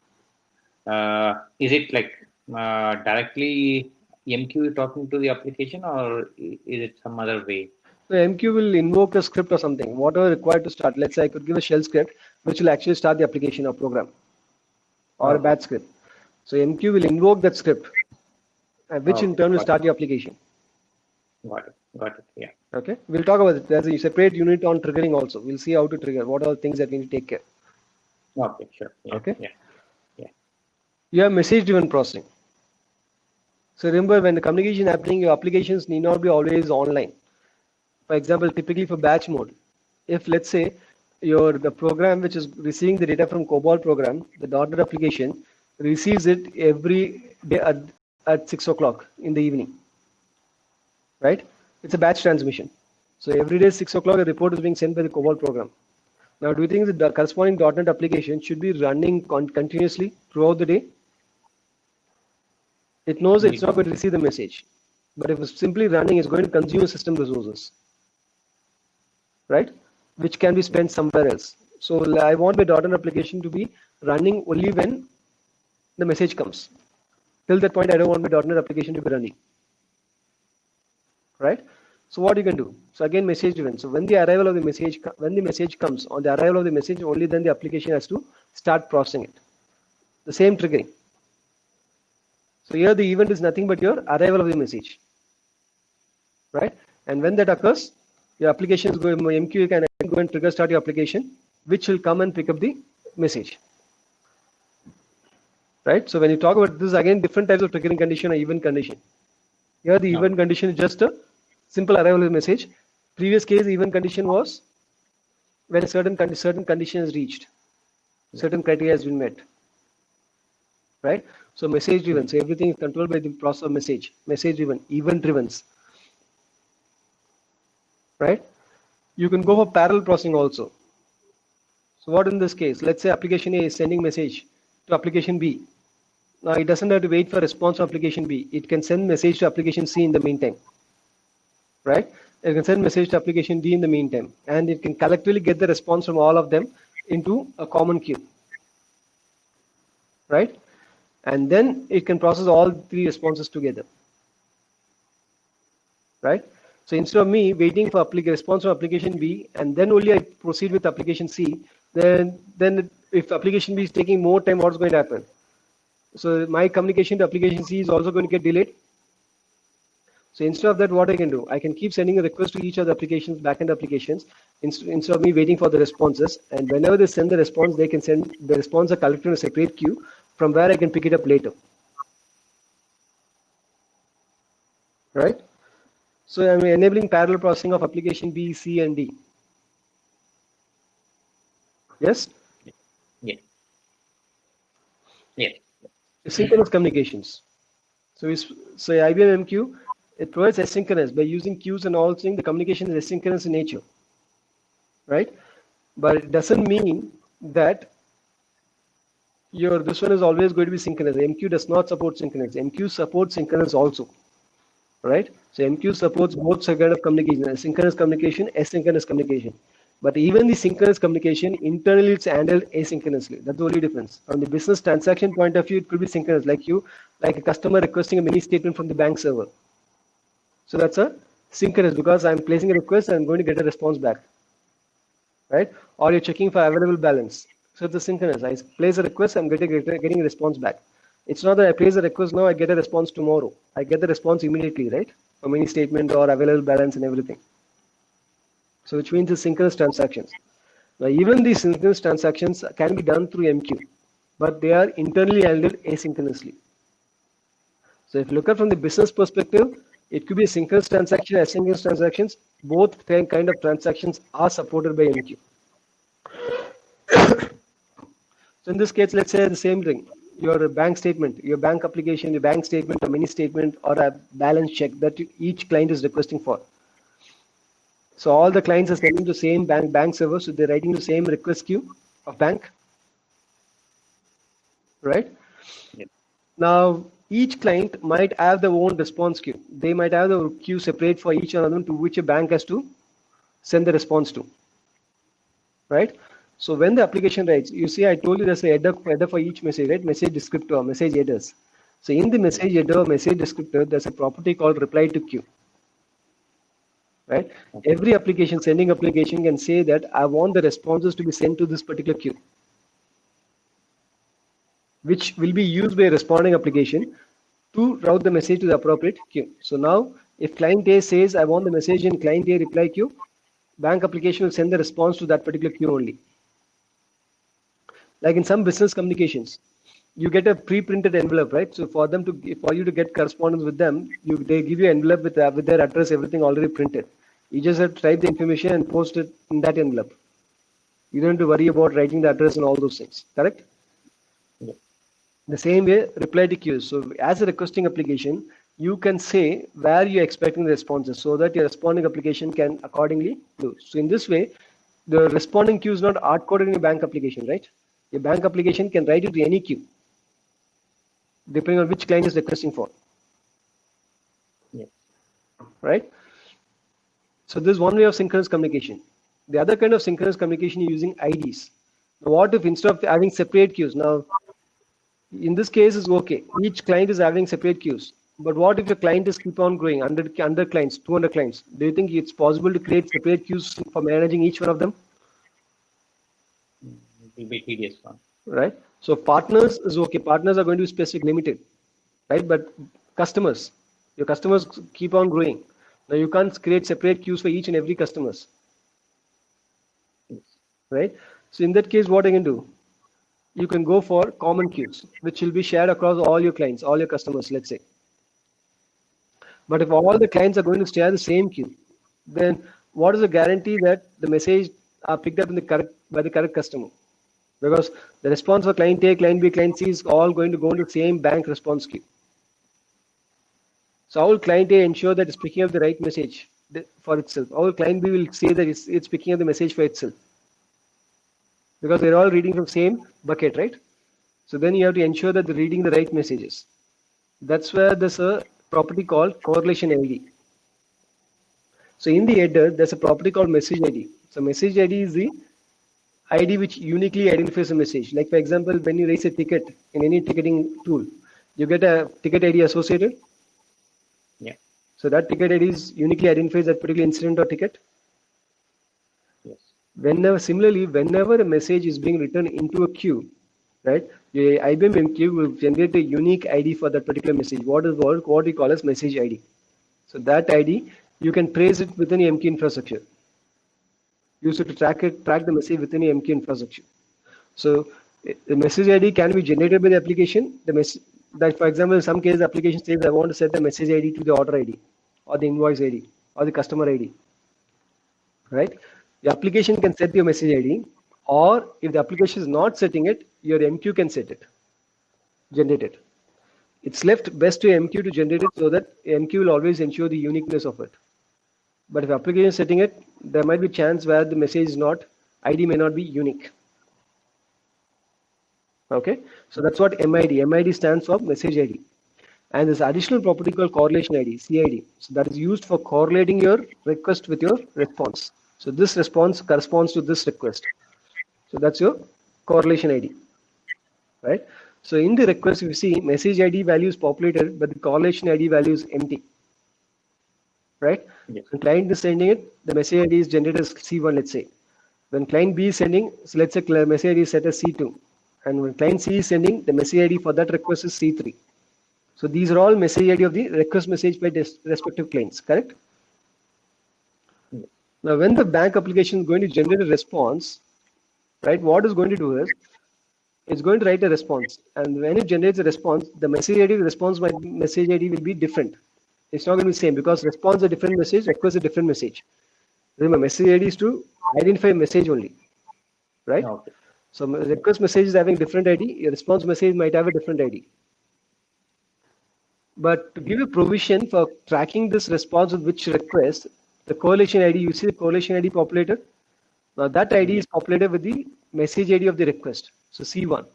[SPEAKER 3] Is it like directly MQ talking to the application, or is it some other way?
[SPEAKER 1] So MQ will invoke a script or something, whatever required to start. Let's say I could give a shell script, which will actually start the application or program, or a batch script. So MQ will invoke that script, which in turn will start the application.
[SPEAKER 3] Got it. Yeah.
[SPEAKER 1] Okay. We'll talk about it. There's a separate unit on triggering also. We'll see how to trigger. What are the things that we need to take care.
[SPEAKER 3] Okay. Sure. Yeah.
[SPEAKER 1] Okay.
[SPEAKER 3] Yeah.
[SPEAKER 1] You have message-driven processing. So remember, when the communication is happening, your applications need not be always online. For example, typically for batch mode, if let's say the program which is receiving the data from COBOL program, the .NET application receives it every day at 6 o'clock in the evening, right? It's a batch transmission. So every day 6 o'clock, a report is being sent by the COBOL program. Now, do you think the corresponding .NET application should be running continuously throughout the day? It knows it's not going to receive the message, but if it's simply running, it's going to consume system resources, right? Which can be spent somewhere else. So I want my .NET application to be running only when the message comes. Till that point, I don't want my .NET application to be running, right? So what you can do? So again, message driven. So when the arrival of the message, when the message comes, on the arrival of the message, only then the application has to start processing it. The same triggering. So here the event is nothing but your arrival of the message, right? And when that occurs, your application is going, MQ can go and trigger start your application, which will come and pick up the message, right? So when you talk about this, again, different types of triggering condition or event condition. Here the event condition is just a simple arrival of the message. Previous case, the event condition was when a certain condition is reached, certain criteria has been met, right? So message driven. So everything is controlled by the process of message driven, event driven, right? You can go for parallel processing also. So what in this case? Let's say application A is sending message to application B. Now it doesn't have to wait for response to application B. It can send message to application C in the meantime, right? It can send message to application D in the meantime, and it can collectively get the response from all of them into a common queue, right? And then it can process all 3 responses together, right? So instead of me waiting for response from application B and then only I proceed with application C, then if application B is taking more time, what's going to happen? So my communication to application C is also going to get delayed. So instead of that, what I can do, I can keep sending a request to each of the applications, backend applications, instead of me waiting for the responses. And whenever they send the response, they can send the response are collected in a separate queue from where I can pick it up later, right? So I'm enabling parallel processing of application B, C, and D. Yes?
[SPEAKER 3] Yeah. Yeah.
[SPEAKER 1] Asynchronous communications. So IBM MQ, it provides asynchronous by using queues and all things. The communication is asynchronous in nature, right? But it doesn't mean that this one is always going to be synchronous. MQ does not support synchronous. MQ supports synchronous also, right? So MQ supports both kind of communication: synchronous communication, asynchronous communication. But even the synchronous communication, internally it's handled asynchronously. That's the only difference. From the business transaction point of view, it could be synchronous, like a customer requesting a mini statement from the bank server. So that's a synchronous because I'm placing a request and I'm going to get a response back, right? Or you're checking for available balance. So it's a synchronous. I place a request, I'm getting a response back. It's not that I place a request now, I get a response tomorrow. I get the response immediately, right? For mini statement or available balance and everything. So which means it's synchronous transactions. Now even these synchronous transactions can be done through MQ, but they are internally handled asynchronously. So if you look at from the business perspective, it could be a synchronous transaction, asynchronous transactions. Both kind of transactions are supported by MQ. So in this case, let's say the same thing. Your bank statement, your bank application, your bank statement, a mini statement, or a balance check that each client is requesting for. So all the clients are sending the same bank server, so they're writing the same request queue of bank, right?
[SPEAKER 3] Yep.
[SPEAKER 1] Now each client might have their own response queue. They might have the queue separate for each one of them to which a bank has to send the response to, right? So when the application writes, you see, I told you there's a header for each message, right? Message descriptor, message headers. So in the message header, message descriptor, there's a property called reply to queue. Right?
[SPEAKER 3] Okay.
[SPEAKER 1] Every application, sending application can say that I want the responses to be sent to this particular queue, which will be used by a responding application to route the message to the appropriate queue. So now, if client A says I want the message in client A reply queue, bank application will send the response to that particular queue only. Like in some business communications, you get a pre-printed envelope, right? So for you to get correspondence with them, they give you an envelope with their address, everything already printed. You just have to type the information and post it in that envelope. You don't have to worry about writing the address and all those things, correct?
[SPEAKER 3] Yeah.
[SPEAKER 1] The same way, reply to queues. So as a requesting application, you can say where you're expecting the responses so that your responding application can accordingly do. So in this way, the responding queue is not hard-coded in your bank application, right? Your bank application can write it to any queue, depending on which client is requesting for.
[SPEAKER 3] Yeah.
[SPEAKER 1] Right? So this is one way of synchronous communication. The other kind of synchronous communication is using IDs. Now what if instead of having separate queues, now in this case is okay, each client is having separate queues. But what if your client is keep on growing, 100 clients, 200 clients? Do you think it's possible to create separate queues for managing each one of them?
[SPEAKER 3] It will be tedious one.
[SPEAKER 1] Right? So partners is okay. Partners are going to be specific, limited, right? But customers, your customers keep on growing. Now you can't create separate queues for each and every customers,
[SPEAKER 3] Yes.
[SPEAKER 1] right? So in that case, what I can do? You can go for common queues, which will be shared across all your clients, all your customers, let's say. But if all the clients are going to share the same queue, then what is the guarantee that the message are picked up by the correct customer? Because the response for client A, client B, client C is all going to go into the same bank response queue. So our client A ensure that it's picking up the right message for itself. Our client B will say that it's picking up the message for itself. Because they're all reading from same bucket, right? So then you have to ensure that they're reading the right messages. That's where there's a property called correlation ID. So in the header, there's a property called message ID. So message ID is the ID which uniquely identifies a message. Like for example, when you raise a ticket in any ticketing tool, you get a ticket ID associated.
[SPEAKER 3] Yeah.
[SPEAKER 1] So that ticket ID is uniquely identifies that particular incident or ticket.
[SPEAKER 3] Yes.
[SPEAKER 1] Similarly, whenever a message is being written into a queue, right, your IBM MQ will generate a unique ID for that particular message. What we call as message ID. So that ID, you can trace it within your MQ infrastructure. Use it to track the message within your MQ infrastructure. So the message ID can be generated by the application. That, for example, in some cases, the application says I want to set the message ID to the order ID or the invoice ID. or the customer ID, right? The application can set your message ID, or if the application is not setting it, your MQ can set it, generate it. It's left best to MQ to generate it so that MQ will always ensure the uniqueness of it. But if application is setting it, there might be a chance where the message is not, ID may not be unique. Okay, so that's what MID. MID stands for message ID. And there's additional property called correlation ID, CID. So that is used for correlating your request with your response. So this response corresponds to this request. So that's your correlation ID, right? So in the request, you see message ID value is populated, but the correlation ID value is empty, right?
[SPEAKER 2] Yes.
[SPEAKER 1] When client is sending it, the message ID is generated as C1, let's say. When client B is sending, so let's say message ID is set as C2. And when client C is sending, the message ID for that request is C3. So these are all message ID of the request message by respective clients, correct?
[SPEAKER 2] Yes.
[SPEAKER 1] Now, when the bank application is going to generate a response, right, what it's going to do is, it's going to write a response. And when it generates a response, the message ID, the response message ID will be different. It's not going to be the same because response is a different message, request is a different message. Remember, message ID is to identify a message only, right?
[SPEAKER 2] Okay.
[SPEAKER 1] So request message is having different ID, your response message might have a different ID. But to give a provision for tracking this response with which request, the correlation ID, you see the correlation ID populated? Now that ID is populated with the message ID of the request. So C1.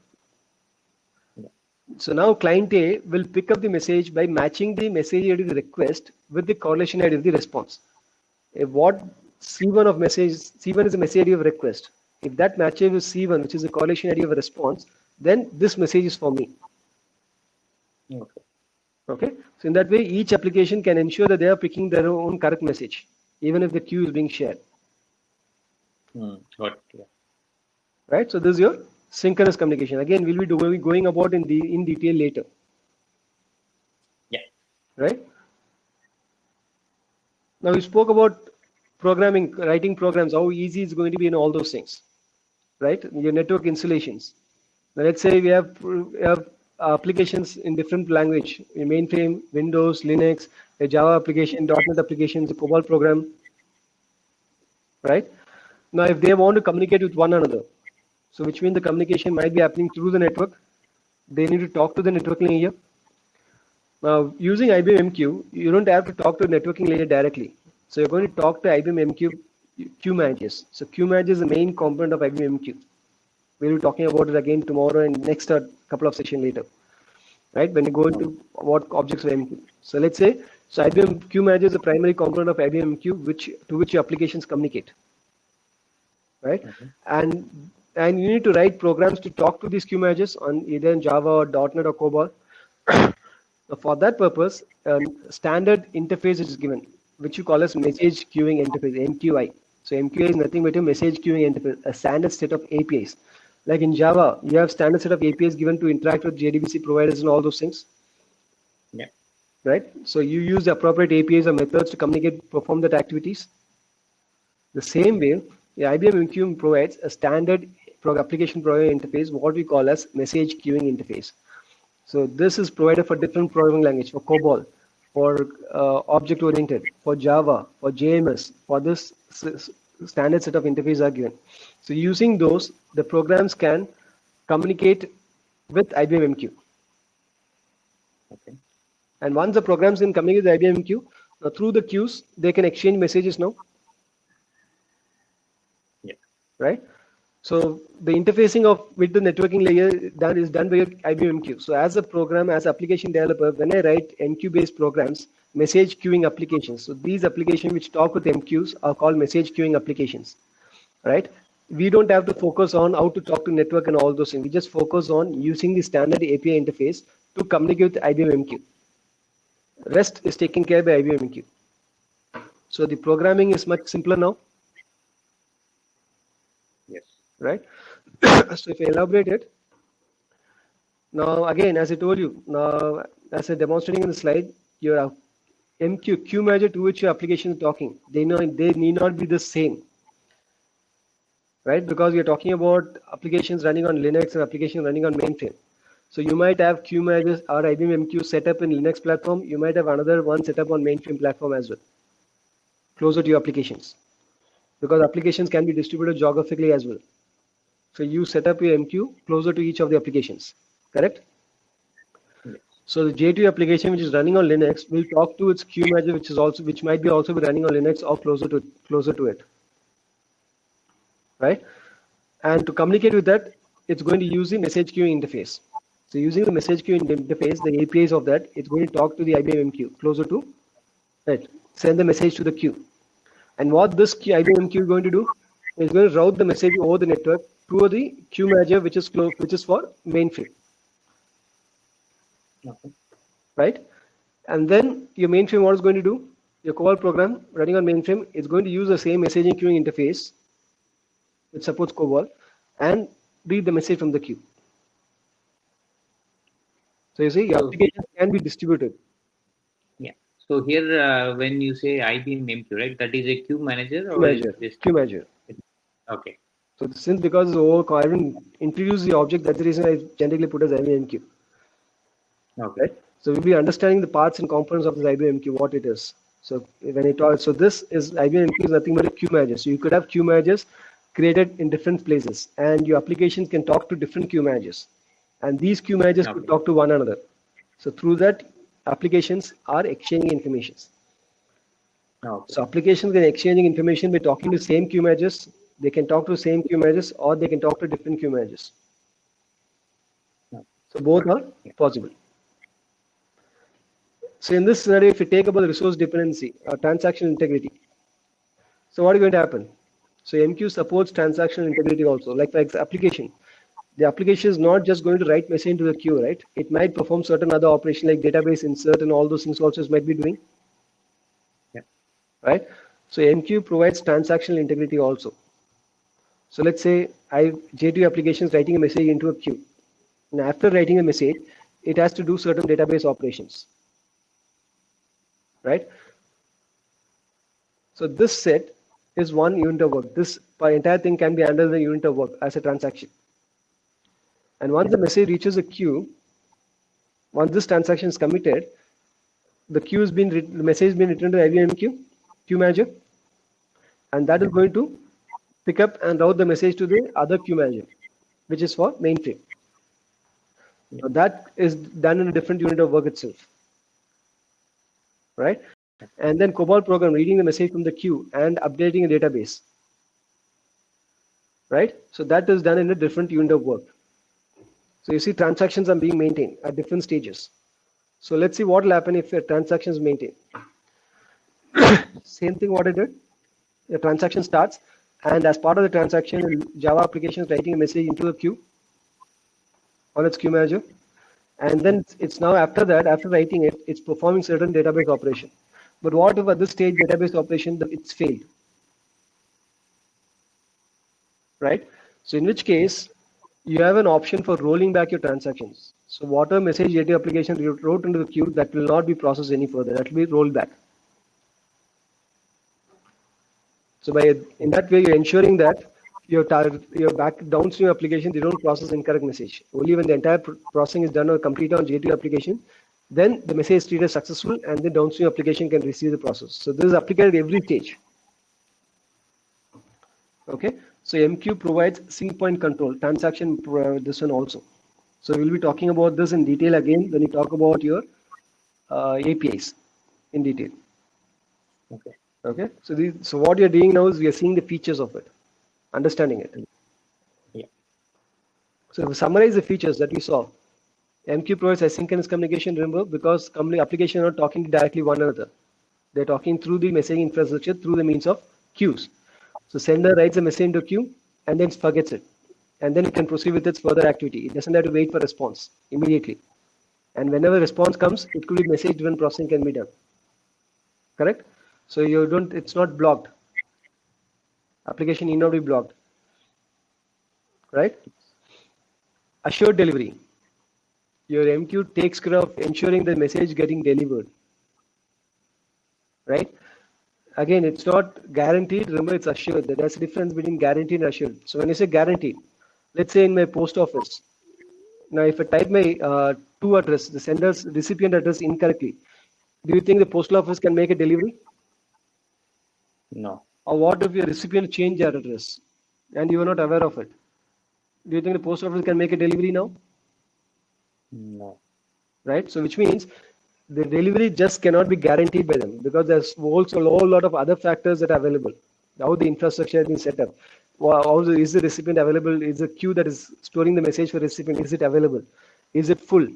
[SPEAKER 2] Yeah.
[SPEAKER 1] So now client A will pick up the message by matching the message ID of the request with the correlation ID of the response. If what C1 of message, C1 is the message ID of request. If that matches with C1, which is the correlation ID of a response, then this message is for me.
[SPEAKER 2] Okay.
[SPEAKER 1] Okay, so in that way, each application can ensure that they are picking their own correct message, even if the queue is being shared.
[SPEAKER 2] Got it. Yeah.
[SPEAKER 1] Right, so this is your synchronous communication. Again, we'll be going about in detail later.
[SPEAKER 2] Yeah.
[SPEAKER 1] Right. Now we spoke about programming, writing programs, how easy it's going to be in all those things. Right, your network installations. Now let's say we have applications in different language, mainframe, Windows, Linux, a Java application, .NET applications, a COBOL program, right? Now, if they want to communicate with one another, so which means the communication might be happening through the network, they need to talk to the networking layer. Now, using IBM MQ, you don't have to talk to the networking layer directly. So you're going to talk to IBM MQ queue managers. So queue manager is the main component of IBM MQ. We'll be talking about it again tomorrow and next couple of sessions later, right? When you go into what objects are MQ. So let's say, so IBM Queue Manager is the primary component of IBM MQ, to which your applications communicate, right? And you need to write programs to talk to these queue managers on either in Java or .NET or COBOL. For that purpose, standard interface is given, which you call as message queuing interface, MQI. So MQI is nothing but a message queuing interface, a standard set of APIs. Like in Java, you have standard set of APIs given to interact with JDBC providers and all those things.
[SPEAKER 2] Yeah.
[SPEAKER 1] Right? So you use the appropriate APIs or methods to communicate, perform that activities. The same way, the IBM MQ provides a standard application programming interface, what we call as message queuing interface. So this is provided for different programming language, for COBOL, for object-oriented, for Java, for JMS, for this standard set of interfaces are given. So using those, the programs can communicate with IBM MQ.
[SPEAKER 2] Okay.
[SPEAKER 1] And once the programs can communicate with IBM MQ, through the queues, they can exchange messages now.
[SPEAKER 2] Yeah.
[SPEAKER 1] Right? So the interfacing with the networking layer is done by IBM MQ. So as a program, as application developer, when I write MQ-based programs, message queuing applications. So these applications which talk with MQs are called message queuing applications, right? We don't have to focus on how to talk to network and all those things. We just focus on using the standard API interface to communicate with IBM MQ. Rest is taken care by IBM MQ. So the programming is much simpler now.
[SPEAKER 2] Yes.
[SPEAKER 1] Right? So if I elaborate it, now again, as I told you, now as I demonstrating in the slide, your MQ, queue manager to which your application is talking, they need not be the same. Right? Because we are talking about applications running on Linux and applications running on mainframe. So you might have queue managers or IBM MQ set up in Linux platform. You might have another one set up on mainframe platform as well. closer to your applications, because applications can be distributed geographically as well. So you set up your MQ closer to each of the applications, correct?
[SPEAKER 2] Yes.
[SPEAKER 1] So the J2 application which is running on Linux will talk to its queue manager, which might be also be running on Linux or closer to it, right? And to communicate with that, it's going to use the message queuing interface. So using the message queuing interface, the APIs of that, it's going to talk to the IBM MQ closer to it, send the message to the queue. And what this IBM MQ is going to do is going to route the message over the network to the queue manager, which is for mainframe,
[SPEAKER 2] Okay.
[SPEAKER 1] right? And then your mainframe, what is going to do? Your COBOL program running on mainframe is going to use the same messaging queuing interface, which supports COBOL, and read the message from the queue. So you see, your
[SPEAKER 2] So-
[SPEAKER 1] applications can be distributed.
[SPEAKER 2] Yeah. So here, when you say IBM MQ, right, that is a queue manager or
[SPEAKER 1] Queue manager.
[SPEAKER 2] is this?
[SPEAKER 1] Queue manager.
[SPEAKER 2] Okay.
[SPEAKER 1] So since because I haven't introduced the object, that's the reason I generally put as IBM MQ.
[SPEAKER 2] Okay.
[SPEAKER 1] Right? So we'll be understanding the parts and components of this IBM MQ, what it is. So when it talks, so this is IBM MQ is nothing but a queue manager. So you could have queue managers created in different places, and your applications can talk to different queue managers, and these queue managers could
[SPEAKER 2] Okay.
[SPEAKER 1] talk to one another. So through that, applications are exchanging information.
[SPEAKER 2] Okay.
[SPEAKER 1] So applications can exchanging information by talking to same queue managers. They can talk to same queue managers, or they can talk to different queue managers.
[SPEAKER 2] No.
[SPEAKER 1] So both are
[SPEAKER 2] Yeah.
[SPEAKER 1] possible. So in this scenario, if you take about resource dependency or transaction integrity, so what is going to happen? So MQ supports transaction integrity also, like the application. The application is not just going to write message into the queue, right? It might perform certain other operation like database insert and all those things also it might be doing.
[SPEAKER 2] Yeah.
[SPEAKER 1] Right? So MQ provides transactional integrity also. So let's say J2 application is writing a message into a queue. And after writing a message, it has to do certain database operations. Right? So this set is one unit of work. This entire thing can be under the unit of work as a transaction. And once the message reaches a queue, once this transaction is committed, the message has been returned to the IBM queue manager, and that is going to pick up and route the message to the other queue manager, which is for mainframe. So that is done in a different unit of work itself, right? And then COBOL program reading the message from the queue and updating a database, right? So that is done in a different unit of work. So you see transactions are being maintained at different stages. So let's see what will happen if a transaction is maintained. Same thing what I did. The transaction starts, and as part of the transaction, Java application is writing a message into the queue on its queue manager. And then it's now after that, after writing it, it's performing certain database operation. But what if at this stage database operation, it's failed? Right? So in which case, you have an option for rolling back your transactions. So whatever message J2 application wrote into the queue, that will not be processed any further. That will be rolled back. So in that way, you're ensuring that your back downstream application, they don't process incorrect message. Only when the entire processing is done or completed on J2 application, then the message is treated successful, and the downstream application can receive the process. So this is applicable at every stage. Okay. So MQ provides sync point control, transaction, this one also. So we'll be talking about this in detail again when we talk about your APIs in detail.
[SPEAKER 2] Okay.
[SPEAKER 1] Okay. So what you're doing now is we are seeing the features of it, understanding it.
[SPEAKER 2] Yeah.
[SPEAKER 1] So if we summarize the features that we saw, MQ provides asynchronous communication, remember, because applications are not talking directly one another. They're talking through the messaging infrastructure through the means of queues. So sender writes a message into a queue and then forgets it. And then it can proceed with its further activity. It doesn't have to wait for response immediately. And whenever response comes, it could be message driven processing can be done. Correct? So it's not blocked. Application need not be blocked. Right? Assured delivery. Your MQ takes care of ensuring the message getting delivered. Right? Again, it's not guaranteed. Remember, it's assured. There's a difference between guaranteed and assured. So when you say guaranteed, let's say in my post office, now if I type my to address, the sender's recipient address incorrectly, do you think the postal office can make a delivery?
[SPEAKER 3] No.
[SPEAKER 1] Or what if your recipient changed their address and you are not aware of it? Do you think the post office can make a delivery now?
[SPEAKER 3] No.
[SPEAKER 1] Right? So which means the delivery just cannot be guaranteed by them because there's also a whole lot of other factors that are available. How the infrastructure has been set up. Is the recipient available? Is the queue that is storing the message for recipient, is it available? Is it full?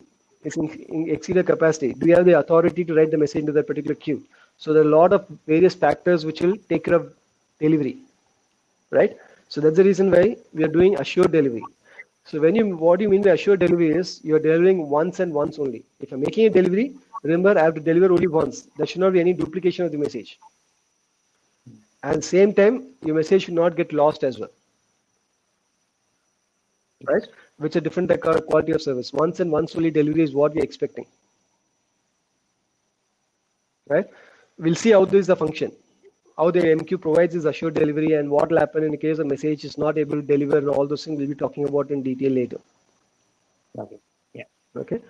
[SPEAKER 1] Is in exceeded capacity? Do you have the authority to write the message into that particular queue? So there are a lot of various factors which will take care of delivery, right? So that's the reason why we are doing assured delivery. So what you mean by assured delivery is you're delivering once and once only. If I'm making a delivery, remember I have to deliver only once. There should not be any duplication of the message. At the same time, your message should not get lost as well, right? Which is a different quality of service. Once and once only delivery is what we're expecting, right? We'll see how this is the function, how the MQ provides this assured delivery and what will happen in the case a message is not able to deliver, and all those things we'll be talking about in detail later.
[SPEAKER 3] Okay. Yeah.
[SPEAKER 1] Okay.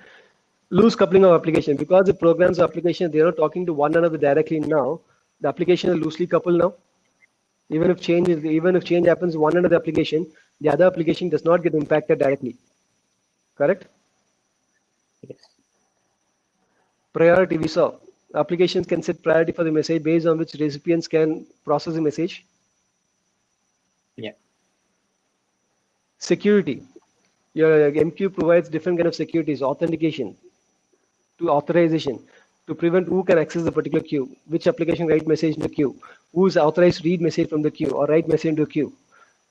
[SPEAKER 1] Loose coupling of application, because the programs of application, they're not talking to one another directly now. The application is loosely coupled now. Even if change happens in one end of the application, the other application does not get impacted directly. Correct?
[SPEAKER 3] Yes.
[SPEAKER 1] Priority, we saw. Applications can set priority for the message based on which recipients can process the message.
[SPEAKER 3] Yeah.
[SPEAKER 1] Security. Your MQ provides different kind of securities, authentication, to authorization, to prevent who can access the particular queue, which application write message in the queue, who is authorized to read message from the queue or write message into the queue.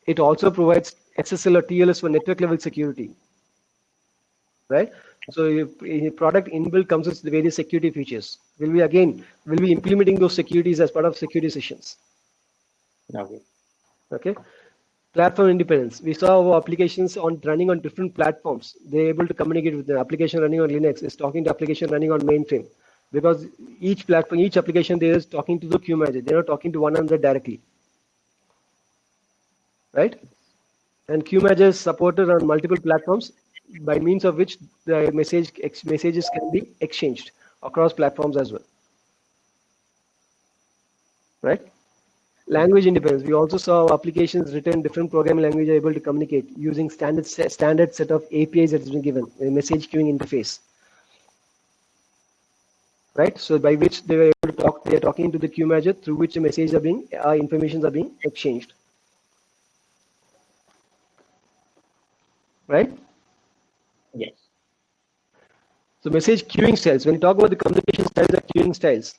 [SPEAKER 1] It also provides SSL or TLS for network level security, right? So a product inbuilt comes with the various security features. Will be implementing those securities as part of security sessions.
[SPEAKER 3] Okay.
[SPEAKER 1] Okay. Platform independence. We saw our applications running on different platforms. They're able to communicate with the application running on Linux is talking to application running on mainframe, because each platform, each application there is talking to the queue manager. They're not talking to one another directly, right? And queue manager is supported on multiple platforms by means of which the messages can be exchanged across platforms as well, right? Language independence. We also saw applications written in different programming language are able to communicate using standard set of APIs that has been given, a message queuing interface, right? So by which they were able to talk, they are talking to the queue manager through which the messages are being, informations are being exchanged, right?
[SPEAKER 3] Yes.
[SPEAKER 1] So message queuing styles. When you talk about the communication styles or queuing styles,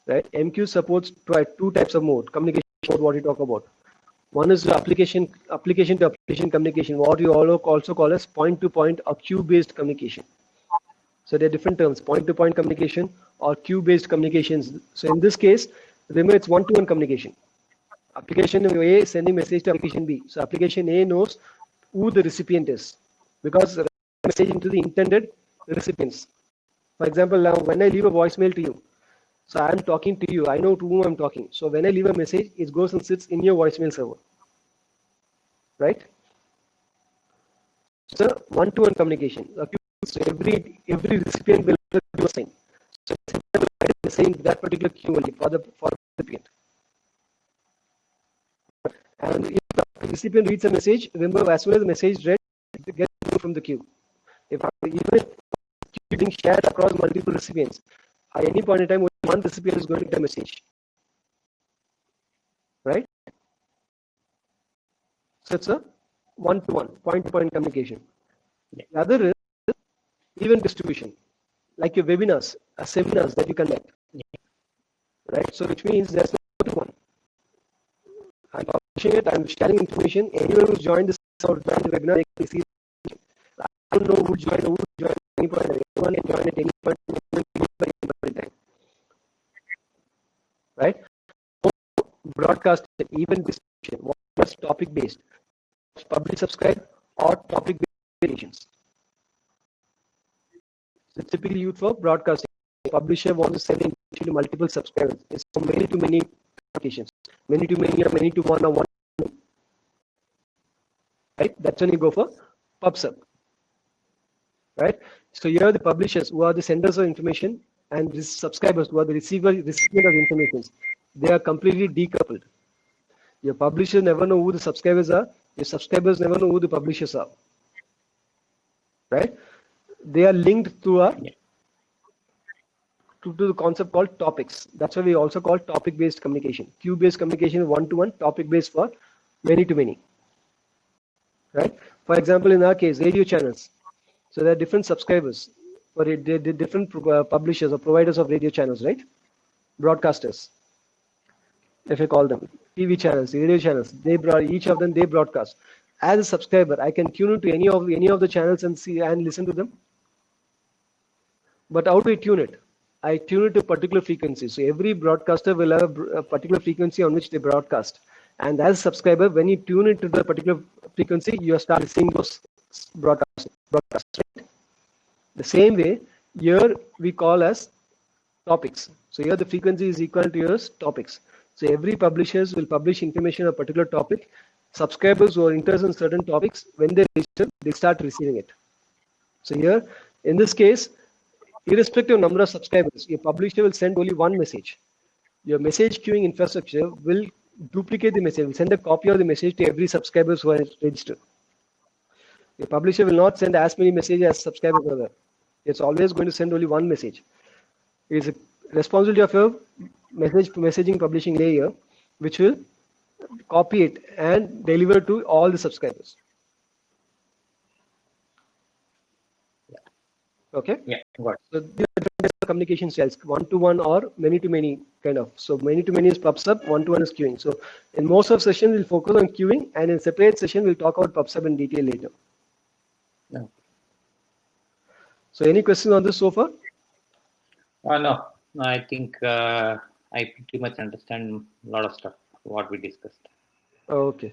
[SPEAKER 1] right? MQ supports two types of mode communication. What you talk about. One is the application to application communication, what you also call as point-to-point or queue-based communication. So there are different terms: point-to-point communication or queue-based communications. So in this case, remember it's one-to-one communication. Application A sending message to application B. So application A knows who the recipient is because message into the intended recipients. For example, now when I leave a voicemail to you, so I'm talking to you, I know to whom I'm talking. So when I leave a message, it goes and sits in your voicemail server, right? So one-to-one communication. So every recipient will do the same. So the same that particular queue only for the recipient. And if the recipient reads a message, remember as soon as the message read, it gets from the queue. Even if queue being shared across multiple recipients, at any point in time, only one recipient is going to get a message, right? So it's a one-to-one, point-to-point communication. The other is event distribution, like your webinars, seminars that you conduct, right? So which means there's no one. I'm publishing it, I'm sharing information. Anyone who's joined this or joined the webinar, they can see. I don't know who joined at any point. Anyone can join at any point in time, right? Broadcast, event distribution, what's topic based, publish subscribe or topic based applications. So typically used for broadcasting. Publisher wants to send information to multiple subscribers. It's from many to many applications, many to many or many to one or one, right? That's when you go for PubSub, right? So here are the publishers who are the senders of information and the subscribers who are the recipient of information. they are completely decoupled. Your publishers never know who the subscribers are. Your subscribers never know who the publishers are. Right? They are linked to the concept called topics. That's why we also call topic-based communication. Queue-based communication is one-to-one, topic-based for many-to-many. Right? For example, in our case, radio channels. So there are different subscribers for different publishers or providers of radio channels, right? Broadcasters, if you call them. TV channels, radio channels, each of them they broadcast. As a subscriber, I can tune into any of the channels and see and listen to them. But how do I tune it? I tune it to a particular frequency. So every broadcaster will have a particular frequency on which they broadcast. And as a subscriber, when you tune into the particular frequency, you start seeing those broadcasts. Right? The same way, here we call as topics. So here the frequency is equal to your topics. So every publishers will publish information on a particular topic. Subscribers who are interested in certain topics, when they register, they start receiving it. So here, in this case, irrespective of number of subscribers, your publisher will send only one message. Your message queuing infrastructure will duplicate the message, will send a copy of the message to every subscribers who are registered. Your publisher will not send as many messages as subscribers are there. It's always going to send only one message. It is a responsibility of your messaging publishing layer, which will copy it and deliver to all the subscribers. Okay?
[SPEAKER 3] Yeah, got it.
[SPEAKER 1] So there are different communication styles, one-to-one or many-to-many kind of. So many-to-many is PubSub, one-to-one is queuing. So in most of sessions, we'll focus on queuing, and in separate session, we'll talk about PubSub in detail later.
[SPEAKER 3] No.
[SPEAKER 1] So any questions on this so far?
[SPEAKER 3] No, I think I pretty much understand a lot of stuff what we discussed.
[SPEAKER 1] Okay.